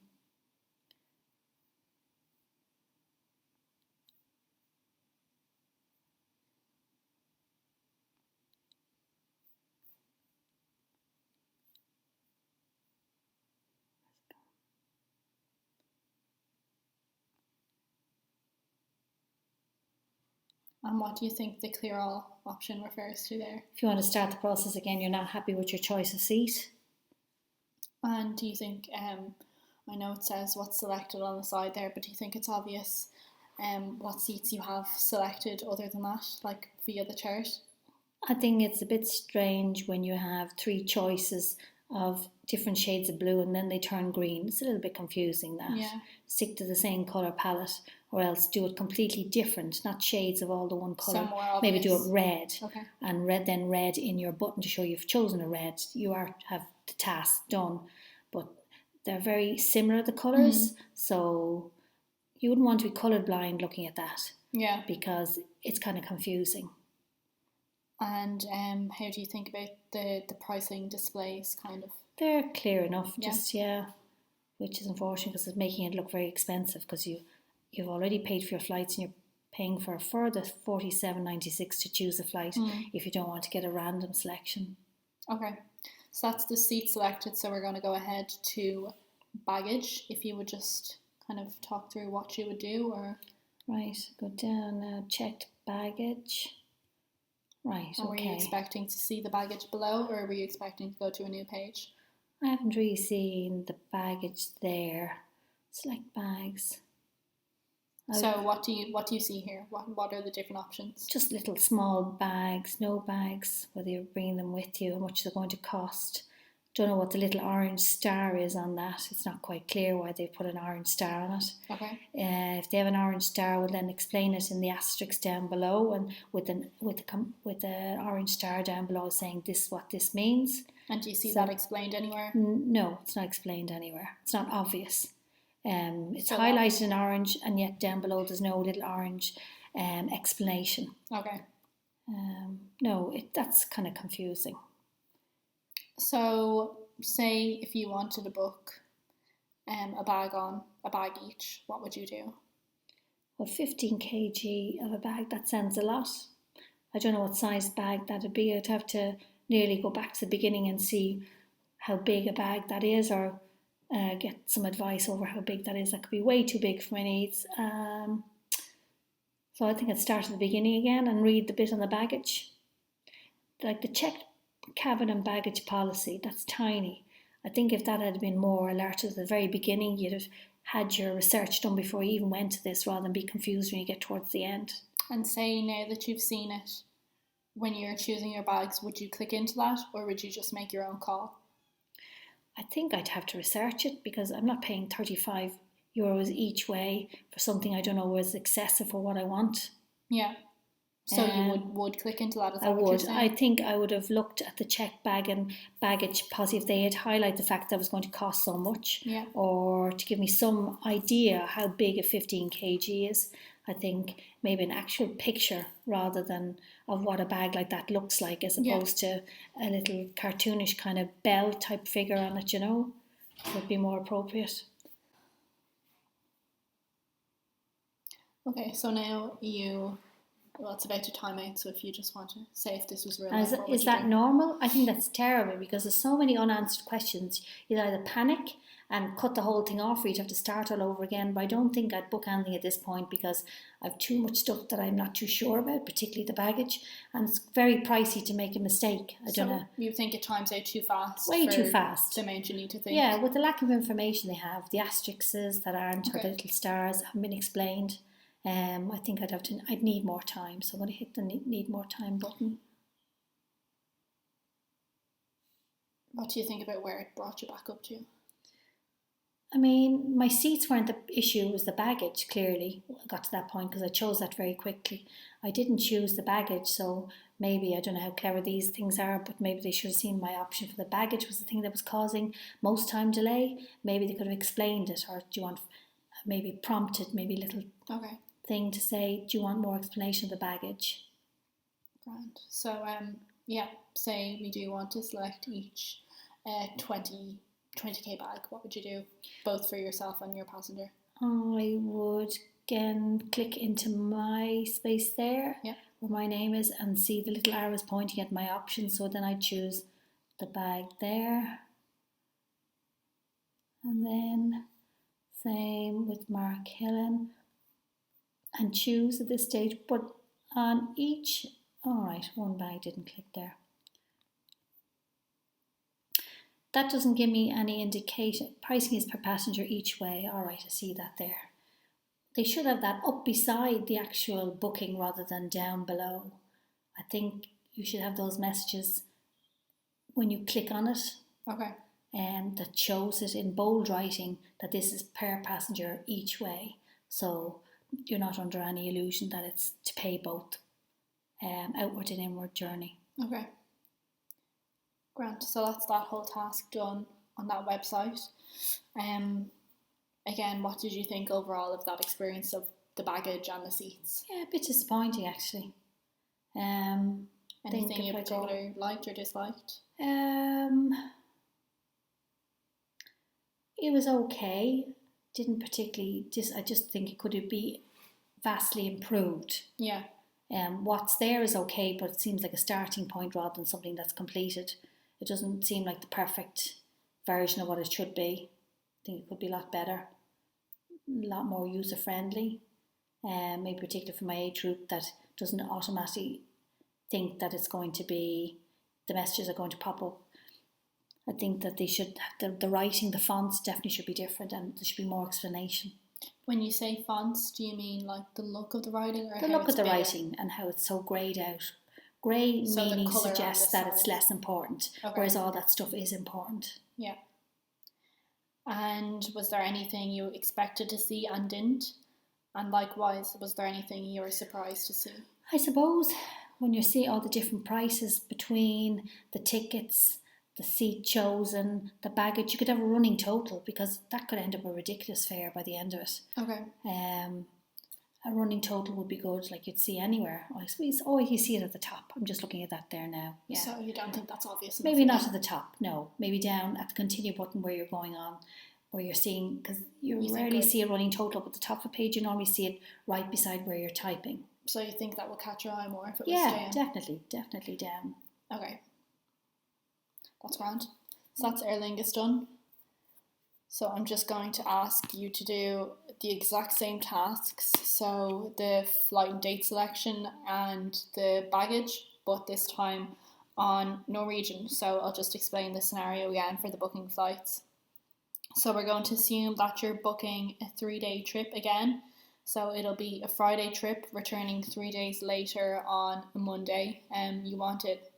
And what do you think the clear all option refers to there? If you want to start the process again, you're not happy with your choice of seat. And do you think, I know it says what's selected on the side there, but do you think it's obvious what seats you have selected other than that, like via the chart? I think it's a bit strange when you have 3 choices of different shades of blue and then they turn green. It's a little bit confusing that. Yeah. Stick to the same colour palette or else do it completely different, not shades of all the one colour. Maybe do it red. Okay. And red in your button to show you've chosen a red. You have the task done. But they're very similar, the colours. So you wouldn't want to be colour blind looking at that. Yeah. Because it's kind of confusing. And how do you think about the pricing displays, kind of? They're clear enough, which is unfortunate because it's making it look very expensive because you've already paid for your flights and you're paying for a further $47.96 to choose a flight if you don't want to get a random selection. Okay, so that's the seat selected, so we're going to go ahead to baggage. If you would just kind of talk through what you would do, or... Right, go down now, checked baggage. Right, and were you expecting to see the baggage below, or were you expecting to go to a new page? I haven't really seen the baggage there. Select bags. So what do you see here? What are the different options? Just little small bags, no bags, whether you're bringing them with you, how much they're going to cost. Don't know what the little orange star is on that. It's not quite clear why they put an orange star on it. Okay. If they have an orange star, we'll then explain it in the asterisk down below, and with the orange star down below saying this what this means. And do you see that explained anywhere? No, it's not explained anywhere. It's not obvious. It's highlighted in orange, and yet down below there's no little orange explanation. Okay. That's kind of confusing. So, say if you wanted to book a bag each, what would you do? Well, 15 kg of a bag, that sounds a lot. I don't know what size bag that would be. I'd have to nearly go back to the beginning and see how big a bag that is, or get some advice over how big that is. That could be way too big for my needs. So I think I'd start at the beginning again and read the bit on the baggage. Like the checked cabin and baggage policy, that's tiny. I think if that had been more alerted at the very beginning, you'd have had your research done before you even went to this, rather than be confused when you get towards the end. And say now that you've seen it, when you're choosing your bags, would you click into that, or would you just make your own call? I think I'd have to research it because I'm not paying €35 euros each way for something I don't know was excessive for what I want. Yeah. So you would click into that? Is that I what you're would. saying? I think I would have looked at the check bag and baggage policy if they had highlighted the fact that it was going to cost so much, Yeah. or to give me some idea how big a 15 kg is. I think maybe an actual picture rather than of what a bag like that looks like, as opposed to a little cartoonish kind of bell type figure on it, would be more appropriate. Okay, so now well, it's about to time out, so if you just want to say if this was real And life, is that normal? I think that's terrible, because there's so many unanswered questions. You'd either panic and cut the whole thing off, or you'd have to start all over again. But I don't think I'd book anything at this point, because I've too much stuff that I'm not too sure about, particularly the baggage, and it's very pricey to make a mistake. I don't know. You think it times out too fast? Way too fast. The amount you need to think. Yeah, with the lack of information they have, the asterisks that aren't, or the little stars haven't been explained. I think I'd need more time, so I'm going to hit the need more time button. What do you think about where it brought you back up to? I mean, my seats weren't the issue, it was the baggage, clearly. I got to that point because I chose that very quickly. I didn't choose the baggage, so maybe, I don't know how clever these things are, but maybe they should have seen my option for the baggage was the thing that was causing most time delay. Maybe they could have explained it, or do you want, maybe prompted, maybe a little thing to say, do you want more explanation of the baggage? Grand. So, say we do want to select each 20k bag, what would you do, both for yourself and your passenger? I would again click into my space there, where my name is, and see the little arrows pointing at my options. So then I choose the bag there, and then same with Mark Hillen, and choose at this stage. But on each, alright, one bag didn't click there. That doesn't give me any indication. Pricing is per passenger each way. Alright, I see that there. They should have that up beside the actual booking rather than down below. I think you should have those messages when you click on it. Okay. That shows it in bold writing that this is per passenger each way. So you're not under any illusion that it's to pay both outward and inward journey. Okay. Grant. So that's that whole task done on that website. Again, what did you think overall of that experience of the baggage and the seats? Yeah, a bit disappointing actually. Anything you particularly liked or disliked? It was okay. Didn't particularly. I just think it could be vastly improved. Yeah. What's there is okay, but it seems like a starting point rather than something that's completed. It doesn't seem like the perfect version of what it should be. I think it could be a lot better, a lot more user friendly. Maybe particularly for my age group that doesn't automatically think that it's going to be, the messages are going to pop up. I think that they should, the writing, the fonts definitely should be different, and there should be more explanation. When you say fonts, do you mean like the look of the writing, or the look of the writing and how it's so greyed out? Grey meaning suggests that it's less important, whereas all that stuff is important. Yeah. And was there anything you expected to see and didn't? And likewise, was there anything you were surprised to see? I suppose when you see all the different prices between the tickets, the seat chosen, the baggage, you could have a running total, because that could end up a ridiculous fare by the end of it. Okay. A running total would be good, like you'd see anywhere. I suppose, you see it at the top. I'm just looking at that there now. Yeah. So you don't think that's obvious? Maybe not at the top, no. Maybe down at the continue button where you're going on, where you're seeing, because you rarely see a running total up at the top of the page. You normally see it right beside where you're typing. So you think that would catch your eye more if it was down? Yeah, definitely down. Okay. That's grand. So that's Aer Lingus done. So I'm just going to ask you to do the exact same tasks. So the flight and date selection and the baggage, but this time on Norwegian. So I'll just explain the scenario again for the booking flights. So we're going to assume that you're booking a 3-day trip again. So it'll be a Friday trip returning 3 days later on a Monday. You want it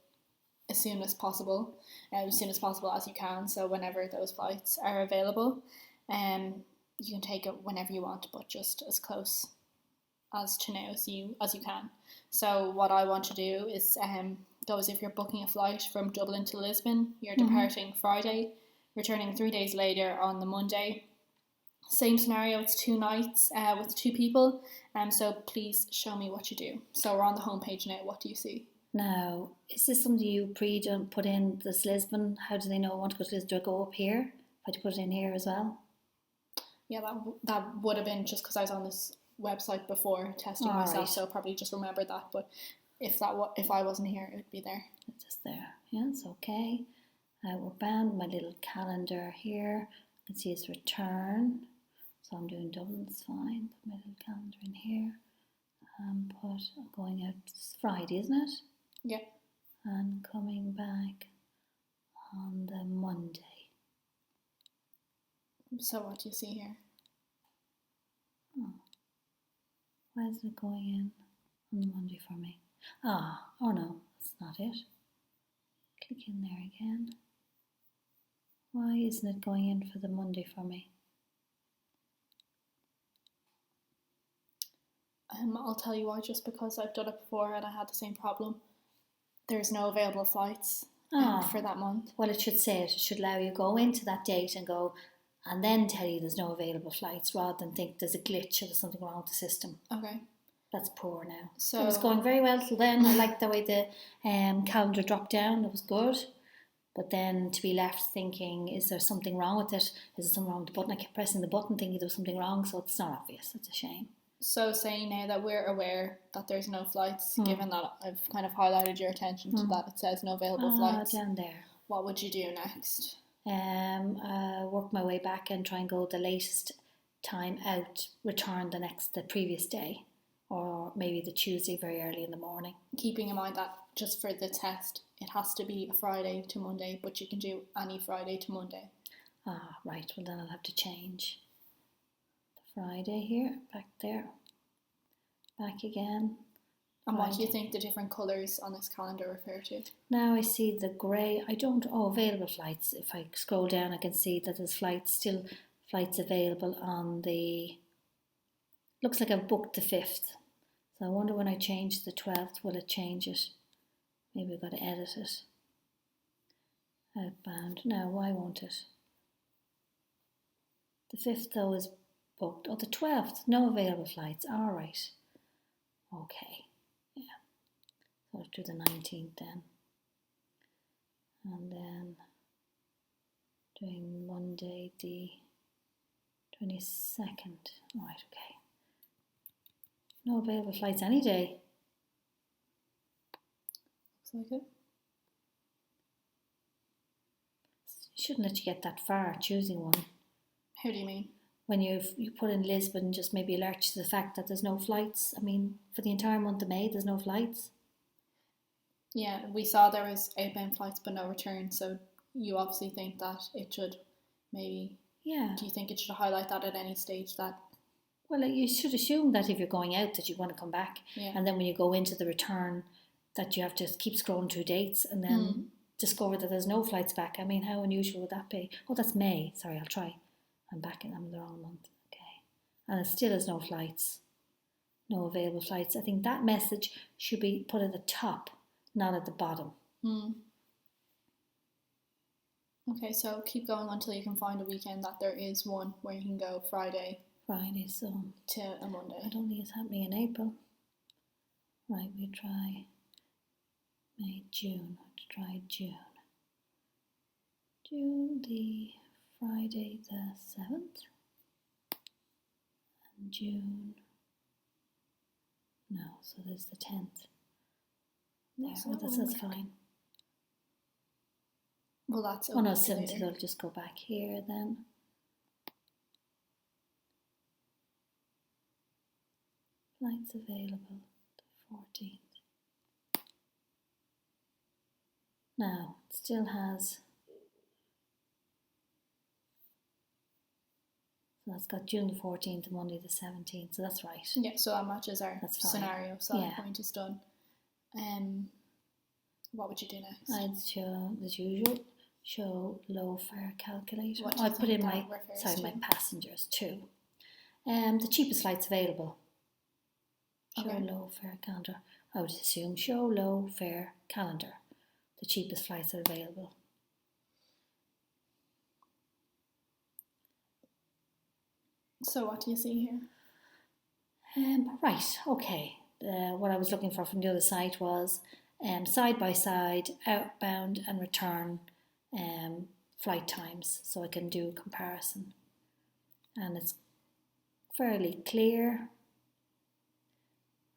as soon as possible as you can, so whenever those flights are available. you can take it whenever you want, but just as close as to now as you can. So what I want to do is go as if you're booking a flight from Dublin to Lisbon. You're departing Friday, returning 3 days later on the Monday. Same scenario, it's 2 nights with 2 people. So please show me what you do. So we're on the homepage now. What do you see? Now, is this something you put in this Lisbon? How do they know I want to go to Lisbon? Do I go up here? If I put it in here as well? Yeah, that would have been just because I was on this website before testing myself, right. So probably just remembered that. But if I wasn't here, it would be there. It's just there. Yeah, it's okay. We're bound. My little calendar here. You can see it's return. So I'm doing Dublin. It's fine. Put my little calendar in here. I'm going out. It's Friday, isn't it? Yeah. And coming back on the Monday. So what do you see here? Oh. Why isn't it going in on the Monday for me? Oh no, that's not it. Click in there again. Why isn't it going in for the Monday for me? I'll tell you why, just because I've done it before and I had the same problem. There's no available flights for that month. Well, it should say it. It should allow you to go into that date and go, and then tell you there's no available flights, rather than think there's a glitch or there's something wrong with the system. Okay. That's poor now. So it was going very well till then. I liked the way the calendar dropped down. It was good. But then to be left thinking, is there something wrong with it? Is there something wrong with the button? I kept pressing the button thinking there was something wrong, so it's not obvious. It's a shame. So saying now that we're aware that there's no flights, given that I've kind of highlighted your attention to that, it says no available flights. Down there. What would you do next? Work my way back and try and go the latest time out, return the previous day, or maybe the Tuesday very early in the morning. Keeping in mind that just for the test, it has to be a Friday to Monday, but you can do any Friday to Monday. Right. Well, then I'll have to change the Friday here, back there, back again. And what do you think the different colours on this calendar refer to? Now I see the grey. Available flights. If I scroll down, I can see that there's flights available on the. Looks like I've booked the 5th. So I wonder when I change the 12th, will it change it? Maybe I've got to edit it. Outbound. Now, why won't it? The 5th though is booked. Oh, the 12th. No available flights. All right. Okay. Yeah. So I'll do the 19th then. And then doing Monday the 22nd. All right, okay. No available flights any day. Looks like it. Shouldn't let you get that far choosing one. How do you mean? When you put in Lisbon, just maybe alert you to the fact that there's no flights. I mean, for the entire month of May, there's no flights. Yeah, we saw there was outbound flights but no return, so you obviously think that it should maybe... Yeah. Do you think it should highlight that at any stage that... Well, you should assume that if you're going out that you want to come back. Yeah. And then when you go into the return, that you have to keep scrolling through dates and then discover that there's no flights back. I mean, how unusual would that be? Oh, that's May. Sorry, I'll try. I'm in the wrong month. Okay. And it still has no flights. No available flights. I think that message should be put at the top, not at the bottom. Okay, so keep going until you can find a weekend that there is one where you can go Friday, so to a Monday. I don't think it's happening in April. Right, we try May, June. Let's try June. June the Friday the 7th. And June. No, so there's the 10th. There, that's fine. Well, that's... Oh no, 7th, I'll just go back here then. Flights available, the 14th. Now, it still has... So that's got June the 14th and Monday the 17th, so that's right. Yeah, so that matches our scenario, so that point is done. What would you do next? I'd show, as usual, show low fare calculator. What do you I put think in that refers to? my passengers too. The cheapest flights available. Show Okay. low fare calendar. I would assume show low fare calendar. The cheapest flights are available. So what do you see here? Right, okay. What I was looking for from the other site was side by side, outbound and return flight times, so I can do a comparison. And it's fairly clear.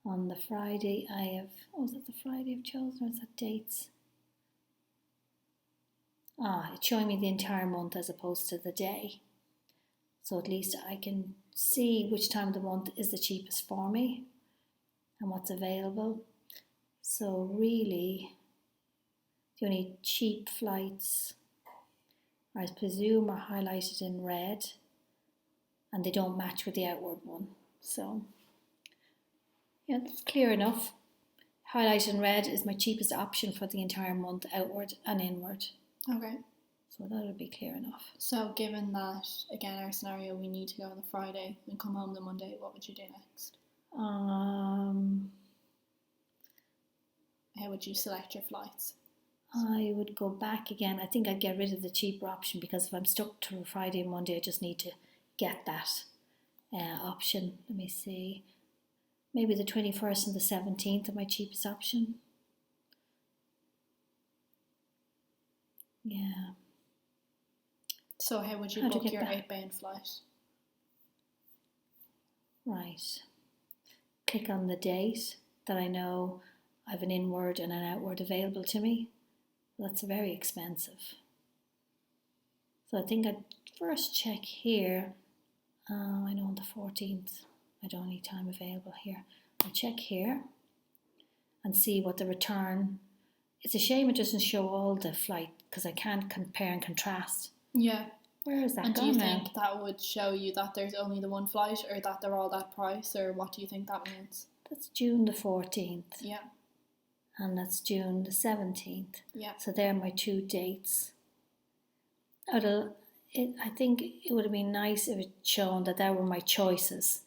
On the Friday, is that the Friday I've chosen, or is that dates? It's showing me the entire month as opposed to the day. So at least I can see which time of the month is the cheapest for me and what's available. So really, the only cheap flights, I presume, are highlighted in red, and they don't match with the outward one. So yeah, that's clear enough. Highlighted in red is my cheapest option for the entire month, outward and inward. Okay. So that would be clear enough. So given that, again, our scenario, we need to go on the Friday and come home the Monday, what would you do next? How would you select your flights? I would go back again. I think I'd get rid of the cheaper option, because if I'm stuck to Friday and Monday, I just need to get that option. Let me see. Maybe the 21st and the 17th are my cheapest option. Yeah. So how would you book your outbound flight? Right. Click on the date that I know I have an inward and an outward available to me. That's very expensive. So I think I'd first check here. I know on the 14th I don't have any time available here. I'll check here and see what the return. It's a shame it doesn't show all the flight, because I can't compare and contrast. Yeah. Where is that and gone do you now? think that would show you that there's only the one flight, or that they're all that price, or what do you think that means? That's June the 14th. Yeah. And that's June the 17th. Yeah. So they're my two dates. I think it would have been nice if it shown that there were my choices.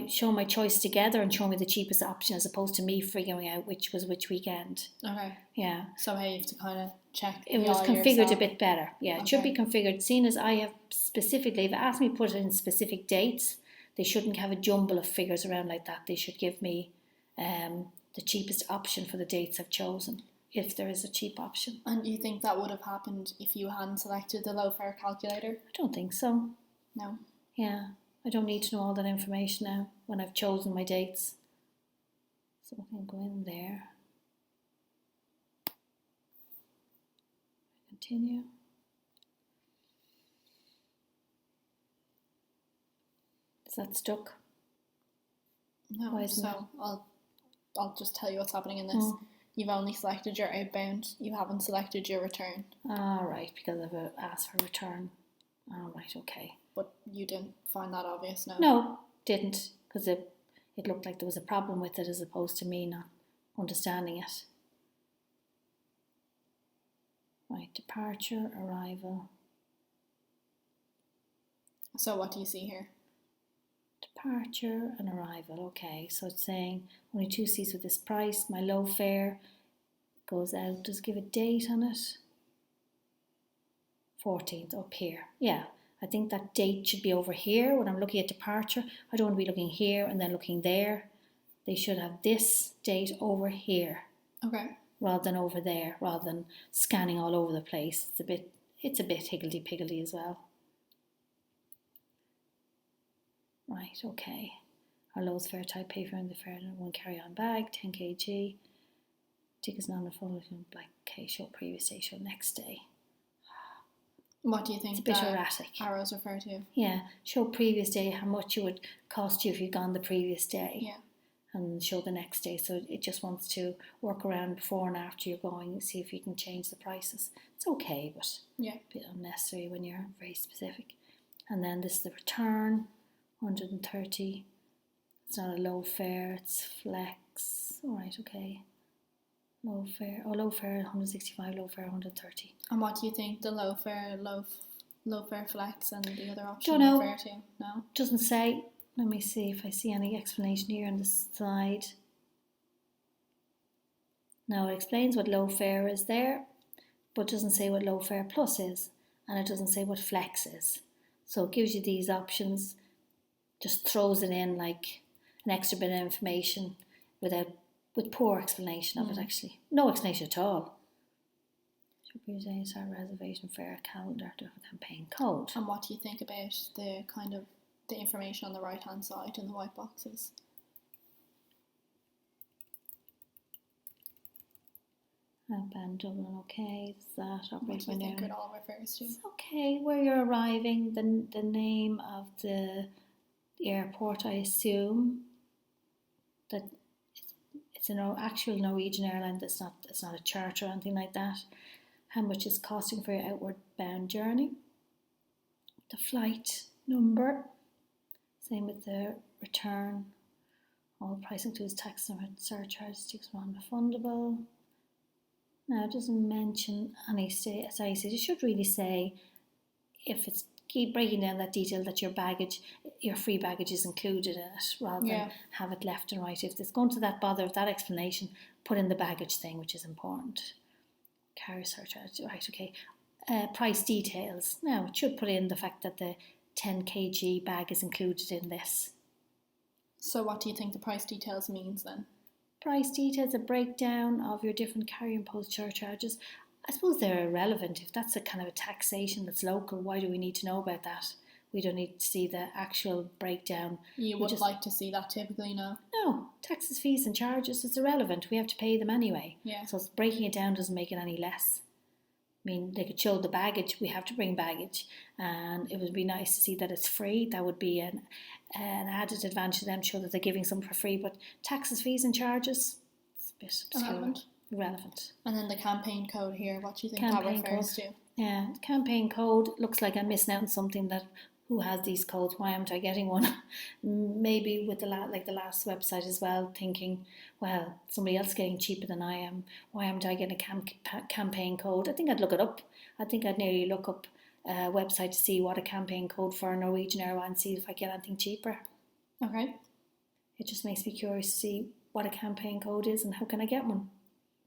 Show my choice together and show me the cheapest option, as opposed to me figuring out which was which weekend. Okay. Yeah. So how you have to kind of check. It was configured yourself. a bit better. Yeah, it should be configured. Seeing as I have specifically, if it asked me to put it in specific dates, they shouldn't have a jumble of figures around like that. They should give me the cheapest option for the dates I've chosen, if there is a cheap option. And you think that would have happened if you hadn't selected the low fare calculator? I don't think so. No. Yeah, I don't need to know all that information now when I've chosen my dates. So I can go in there. Continue. Is that stuck? No. Why isn't So I'll just tell you what's happening in this. You've only selected your outbound. You haven't selected your return. Right, because I've asked for return. Right, okay. But you didn't find that obvious, no? No, didn't, because it looked like there was a problem with it, as opposed to me not understanding it. Right, departure, arrival. So what do you see here? Departure and arrival. Okay, so it's saying only 2 seats with this price. My low fare goes out. Does it give a date on it? 14th up here. Yeah, I think that date should be over here when I'm looking at departure. I don't want to be looking here and then looking there. They should have this date over here. Okay. Rather than over there, rather than scanning all over the place. It's a bit higgledy-piggledy as well. Right, okay. Our lowest fare type, pay for in the fare, one carry-on bag, 10 kg. Tickets non-refundable, black K, show previous day, show next day. What do you think? It's a bit erratic. Arrows refer to? Yeah, show previous day, how much it would cost you if you'd gone the previous day. Yeah. And show the next day. So it just wants to work around before and after you're going, see if you can change the prices. It's okay, but yeah, a bit unnecessary when you're very specific. And then this is the return, 130. It's not a low fare, it's flex. Alright, okay. Low fare, 165, low fare 130. And what do you think the low fare flex and the other option Don't know. refer to? No? Doesn't say. Let me see if I see any explanation here on the side. Now it explains what low fare is there, but doesn't say what low fare plus is, and it doesn't say what flex is. So it gives you these options, just throws it in like an extra bit of information with poor explanation of it actually. No explanation at all. Our reservation fare calendar campaign code. And what do you think about the kind of the information on the right hand side in the white boxes? Outbound Dublin, okay. Is that What do you think it all refers to? It's okay, where you're arriving, the name of the airport, I assume. That it's an actual Norwegian airline. It's not a charter or anything like that. How much it's costing for your outward bound journey. The flight number. Same with the return. All price includes tax and surcharge, 6 non-refundable. Now it doesn't mention any sizes. It should really say, if it's keep breaking down that detail, that your free baggage is included in it, rather than have it left and right. If it's going to that bother of that explanation, put in the baggage thing, which is important. Carrier surcharge, right, okay. Price details. Now it should put in the fact that the 10 kg bag is included in this. So what do you think the price details means then? Price details, a breakdown of your different carrier imposed surcharges. I suppose they're irrelevant. If that's a kind of a taxation that's local, why do we need to know about that? We don't need to see the actual breakdown. You would like to see that typically, no? No, taxes, fees and charges, it's irrelevant. We have to pay them anyway. Yeah. So breaking it down doesn't make it any less. I mean, they could show the baggage, we have to bring baggage, and it would be nice to see that it's free. That would be an added advantage to them, show that they're giving some for free. But taxes, fees and charges, it's a bit obscure. Irrelevant. And then the campaign code here, what do you think that refers to? Yeah, campaign code looks like I'm missing out on something. That who has these codes? Why aren't I getting one? Maybe with the last website as well, thinking, well, somebody else is getting cheaper than I am. Why aren't I getting a campaign code? I think I'd look it up. I think I'd nearly look up a website to see what a campaign code for a Norwegian airline, see if I get anything cheaper. Okay. It just makes me curious to see what a campaign code is and how can I get one.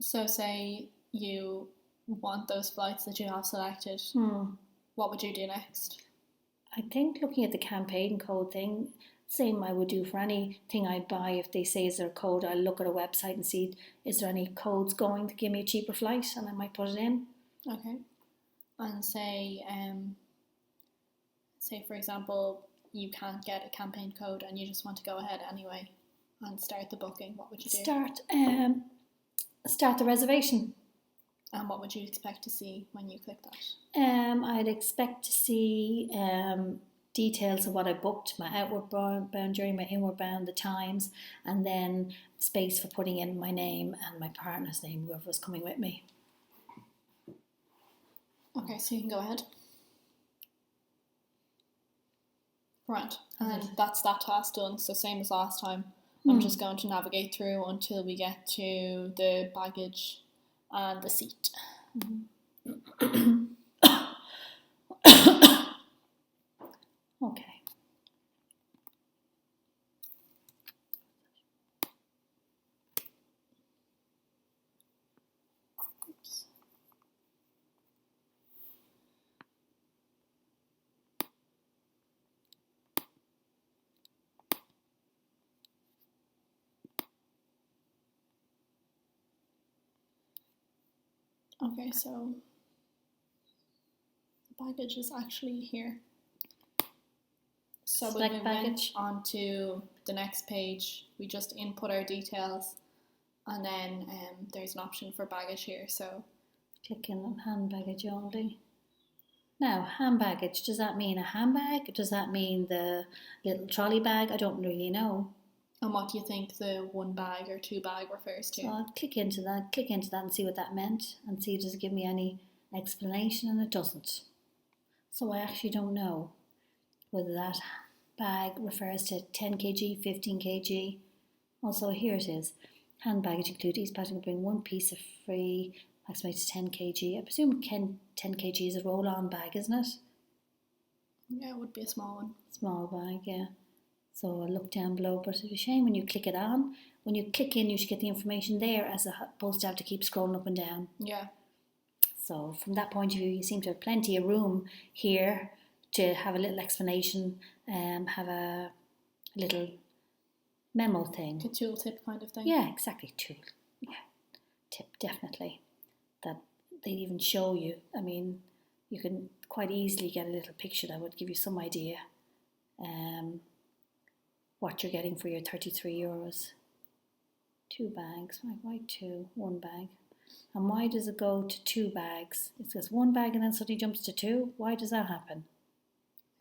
So say you want those flights that you have selected, what would you do next? I think looking at the campaign code thing, same I would do for anything I buy. If they say is there a code, I'll look at a website and see is there any codes going to give me a cheaper flight, and I might put it in. Okay. And say for example, you can't get a campaign code and you just want to go ahead anyway and start the booking, what would you do? Start the reservation. And what would you expect to see when you click that? I'd expect to see details of what I booked, my outward bound journey, my inward bound, the times, and then space for putting in my name and my partner's name, whoever was coming with me. Okay, so you can go ahead. Right, and that's that task done, so same as last time. I'm just going to navigate through until we get to the baggage and the seat. Okay. Oops. Okay, so the baggage is actually here. So when we went onto the next page, we just input our details, and then there's an option for baggage here. So click in on hand baggage only. Now, hand baggage, does that mean a handbag? Does that mean the little trolley bag? I don't really know. And what do you think the one bag or two bag refers to? So I'll click into that and see what that meant, and see does it give me any explanation, and it doesn't. So I actually don't know whether that bag refers to 10 kg, 15 kg. Also, here it is. Hand baggage include each passenger will bring one piece of free, maximum to 10 kg. I presume 10 kg is a roll-on bag, isn't it? Yeah, it would be a small one. Small bag, yeah. So I'll look down below, but it's a shame when you click it on. When you click in, you should get the information there as opposed to have to keep scrolling up and down. Yeah. So from that point of view, you seem to have plenty of room here to have a little explanation, have a little memo thing. A tooltip kind of thing. Yeah, exactly. Tool. Yeah, tip, definitely. That they'd even show you. I mean, you can quite easily get a little picture that would give you some idea what you're getting for your €33. 2 bags. Why two? 1 bag. And why does it go to 2 bags? It says 1 bag and then suddenly jumps to 2. Why does that happen?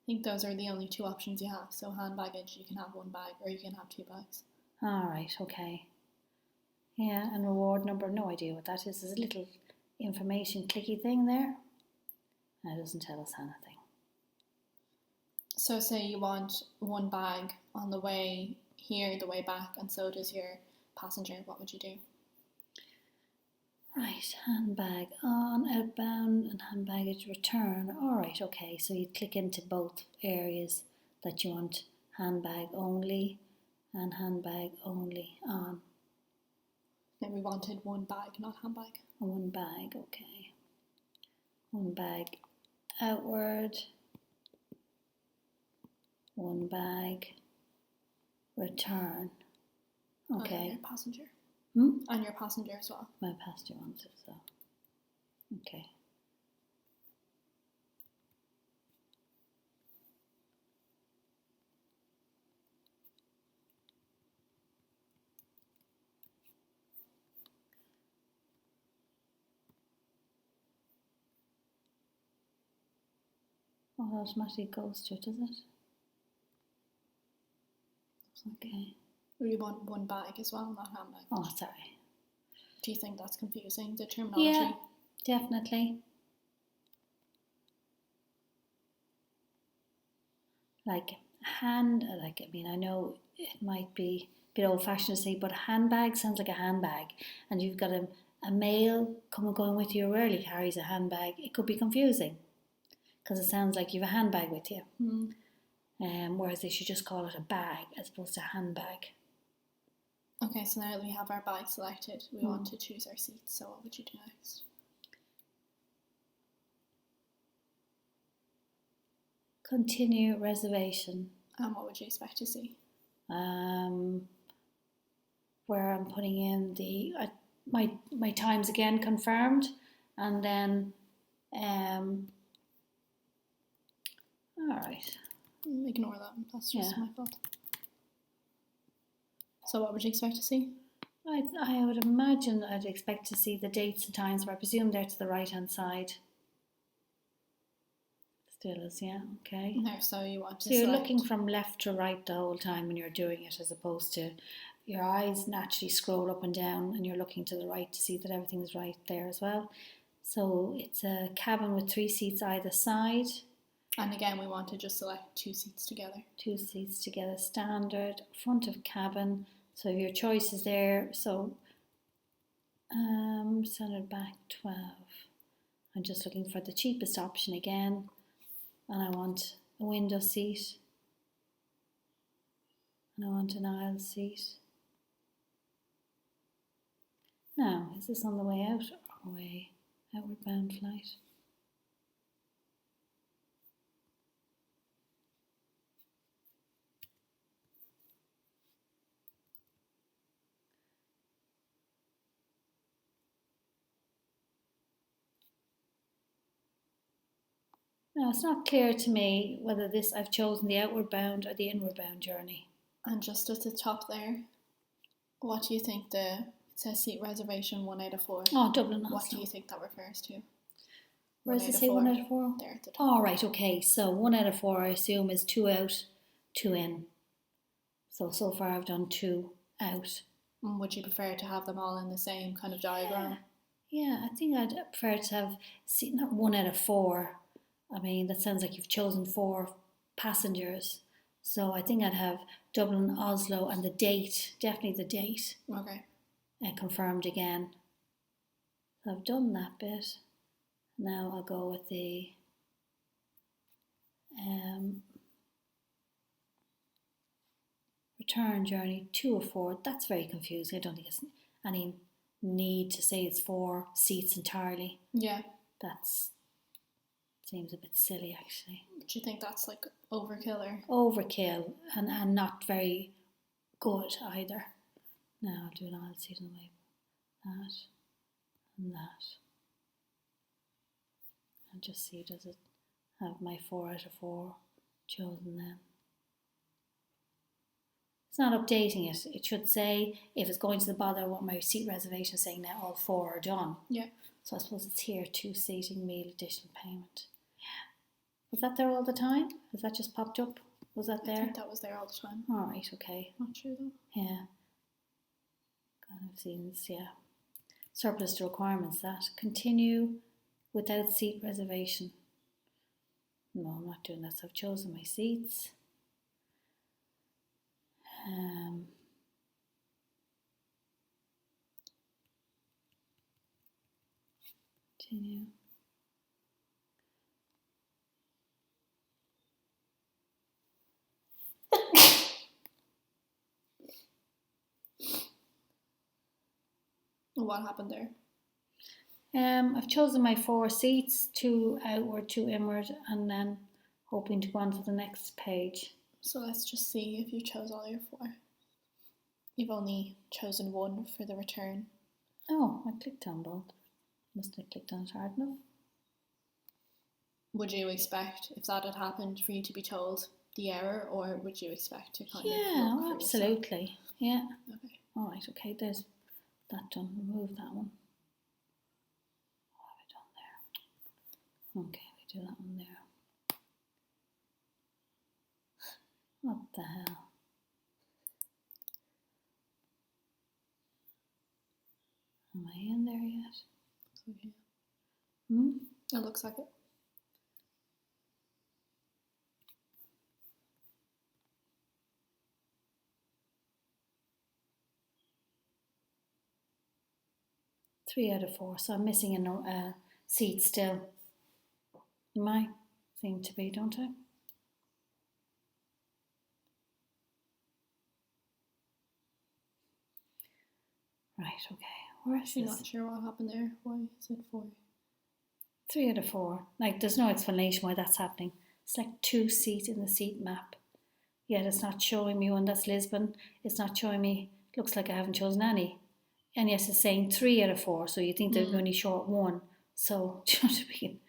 I think those are the only 2 options you have. So hand baggage, you can have 1 bag or you can have 2 bags. Alright, okay. Yeah, and reward number, no idea what that is. There's a little information clicky thing there. That doesn't tell us anything. So say you want 1 bag on the way here, the way back, and so does your passenger, what would you do? Right, handbag on, outbound, and hand baggage return. Alright, okay, so you click into both areas that you want handbag only and handbag only on. Then we wanted 1 bag, not handbag. 1 bag, okay. 1 bag outward. 1 bag return. Okay. And your passenger. And your passenger as well. My passenger wants it, so. Okay. Oh, it automatically goes to it, does it? Okay. We want 1 bag as well, not handbag. Oh, sorry. Do you think that's confusing, the terminology? Yeah, definitely. Like I mean, I know it might be a bit old-fashioned to say, but handbag sounds like a handbag, and you've got a male going with you who rarely carries a handbag. It could be confusing because it sounds like you've a handbag with you. Whereas they should just call it a bag as opposed to a handbag. Okay, so now that we have our bag selected, we want to choose our seats. So what would you do next? Continue reservation. And what would you expect to see? Where I'm putting in my times again confirmed, and then alright. Ignore that. That's just my fault. So what would you expect to see? I would imagine I'd expect to see the dates and times, but I presume they're to the right hand side. Still is, yeah, okay. No, so you want to So you're looking from left to right the whole time when you're doing it, as opposed to your eyes naturally scroll up and down and you're looking to the right to see that everything's right there as well. So it's a cabin with 3 seats either side. And again, we want to just select 2 seats together. 2 seats together, standard, front of cabin. So your choice is there. So standard back 12. I'm just looking for the cheapest option again. And I want a window seat. And I want an aisle seat. Now, is this on the way out or way outward bound flight? Now, it's not clear to me whether I've chosen the outward bound or the inward bound journey. And just at the top there, what do you think it says seat reservation 1 out of 4? Oh, Dublin Oslo. What do you think that refers to? Where does it say 1 out of 4? There at the top. Oh, right, okay. So 1 out of 4, I assume, is 2 out, 2 in. So far I've done 2 out. And would you prefer to have them all in the same kind of diagram? Yeah, I think I'd prefer to have, not 1 out of 4. I mean, that sounds like you've chosen 4 passengers. So I think I'd have Dublin, Oslo, and the date, definitely the date. Okay. confirmed again. So I've done that bit. Now I'll go with the return journey 2 of 4. That's very confusing. I don't think it's any need to say it's 4 seats entirely. Yeah. That seems a bit silly, actually. Do you think that's like overkill or? Overkill and not very good either. Now I'll do an aisle seat on the way. That and that. I'll just see, does it have my 4 out of 4 chosen then? It's not updating it. It should say, if it's going to the bother, what my seat reservation is saying now, all 4 are done. Yeah. So I suppose it's here, 2 seating meal additional payment. Yeah. Was that there all the time? Has that just popped up? Was that there? I think that was there all the time. All right, okay. Not sure though. Yeah. God, I've seen this, yeah. Surplus to requirements, that. Continue without seat reservation. No, I'm not doing that. So I've chosen my seats. Continue. What happened there? I've chosen my 4 seats, 2 outward, 2 inward, and then hoping to go on to the next page. So let's just see if you chose all your 4. You've only chosen 1 for the return. Oh, I clicked on both. Must have clicked on it hard enough. Would you expect, if that had happened, for you to be told the error, or would you expect to kind of Yeah, look for absolutely. yourself? Yeah. Okay. All right, okay, there's that done. Remove that one. What have I done there? Okay, we do that one there. What the hell? Am I in there yet? Okay. It looks like it. Three out of 4, so I'm missing a seat still. Am I? Seem to be, don't I? Right, okay. Where is I'm this? not sure what happened there. Why is it 4? 3 out of 4. Like, there's no explanation why that's happening. It's like 2 seats in the seat map. Yet it's not showing me one that's Lisbon. It's not showing me, looks like I haven't chosen any. And yes, it's saying 3 out of 4, so you think they're only short 1. So, do you know what I mean?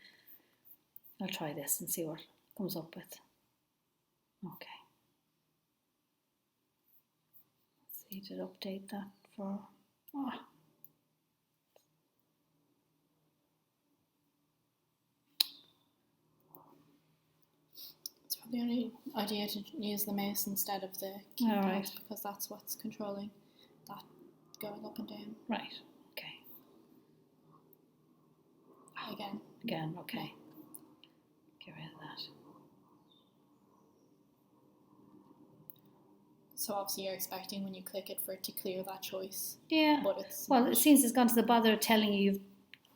I'll try this and see what it comes up with. Okay. Let's see, did it update that for... Oh. It's probably only idea to use the mouse instead of the keypad, Right. because that's what's controlling that going up and down. Right, okay. Again, okay. Get rid of that. So obviously you're expecting when you click it for it to clear that choice. Yeah. But it's well, not. Since it's gone to the bother of telling you you've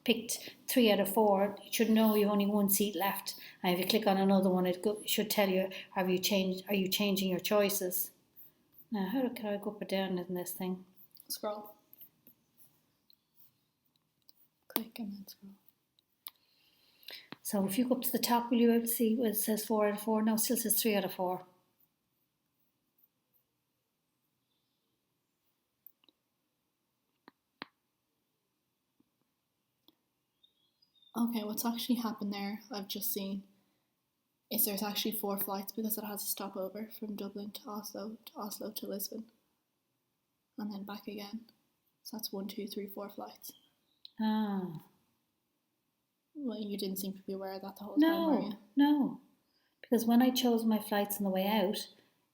picked 3 out of 4, you should know you've only 1 seat left. And if you click on another one, it should tell you, are you changing your choices? Now, how can I go up or down in this thing? Scroll. Click and then scroll. So if you go up to the top, will you be able to see where it says 4 out of 4? No, it still says 3 out of 4. Okay, what's actually happened there, I've just seen, is there's actually 4 flights because it has a stopover from Dublin to Oslo to Lisbon, and then back again. So that's 1, 2, 3, 4 flights. Ah. Well, you didn't seem to be aware of that the whole time, were you? No. Because when I chose my flights on the way out,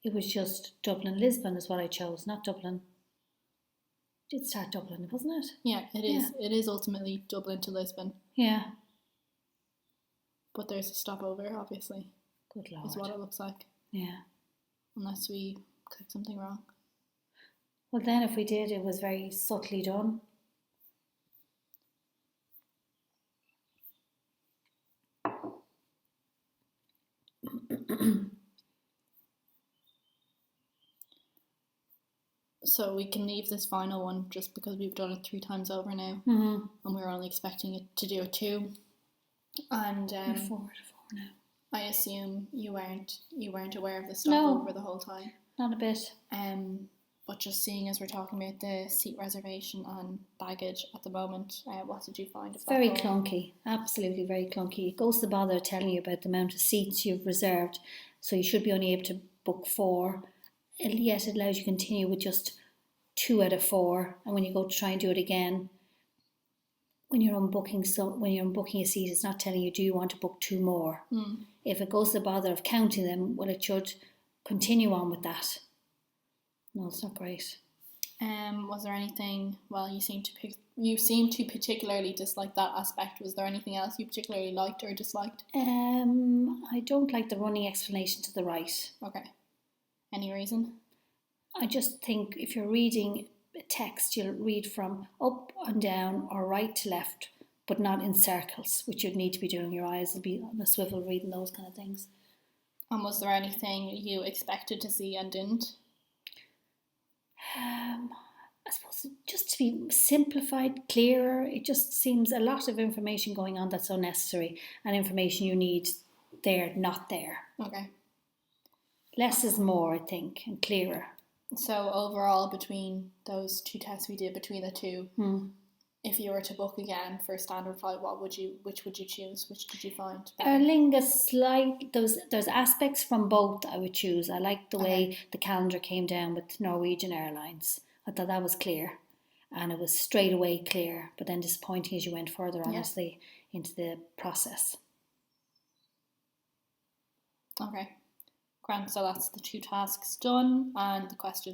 it was just Dublin-Lisbon is what I chose, not Dublin. It did start Dublin, wasn't it? Yeah, it is. It is ultimately Dublin to Lisbon. Yeah. But there's a stopover, obviously. Good Lord. Is what it looks like. Yeah. Unless we click something wrong. Well, then if we did, it was very subtly done. So we can leave this final one just because we've done it 3 times over now, Mm-hmm. and we're only expecting it to do it 2. And 4 now. I assume you weren't aware of the stop No. over the whole time. Not a bit. But just seeing as we're talking about the seat reservation and baggage at the moment, what did you find of that? Very clunky, absolutely very clunky. It goes to the bother of telling you about the amount of seats you've reserved, so you should be only able to book 4. And yet it allows you to continue with just 2 out of 4, and when you go to try and do it again, when you're unbooking a seat, it's not telling you, do you want to book 2 more? If it goes to the bother of counting them, well, it should continue on with that. No, it's not great. Was there anything? Well, you seem to particularly dislike that aspect. Was there anything else you particularly liked or disliked? I don't like the running explanation to the right. Okay. Any reason? I just think if you're reading a text, you'll read from up and down or right to left, but not in circles, which you'd need to be doing. Your eyes would be on a swivel reading those kind of things. And was there anything you expected to see and didn't? I suppose just to be simplified, clearer. It just seems a lot of information going on that's unnecessary, and information you need there, not there. Okay. Less is more, I think, and clearer. So overall, between those 2 tests we did, between the 2, if you were to book again for a standard flight, which would you choose? Which did you find better? Aer Lingus, there's aspects from both I would choose. I like the way the calendar came down with Norwegian Airlines. I thought that was clear, and it was straight away clear, but then disappointing as you went further, honestly, into the process. Okay. Grant, so that's the 2 tasks done and the questions.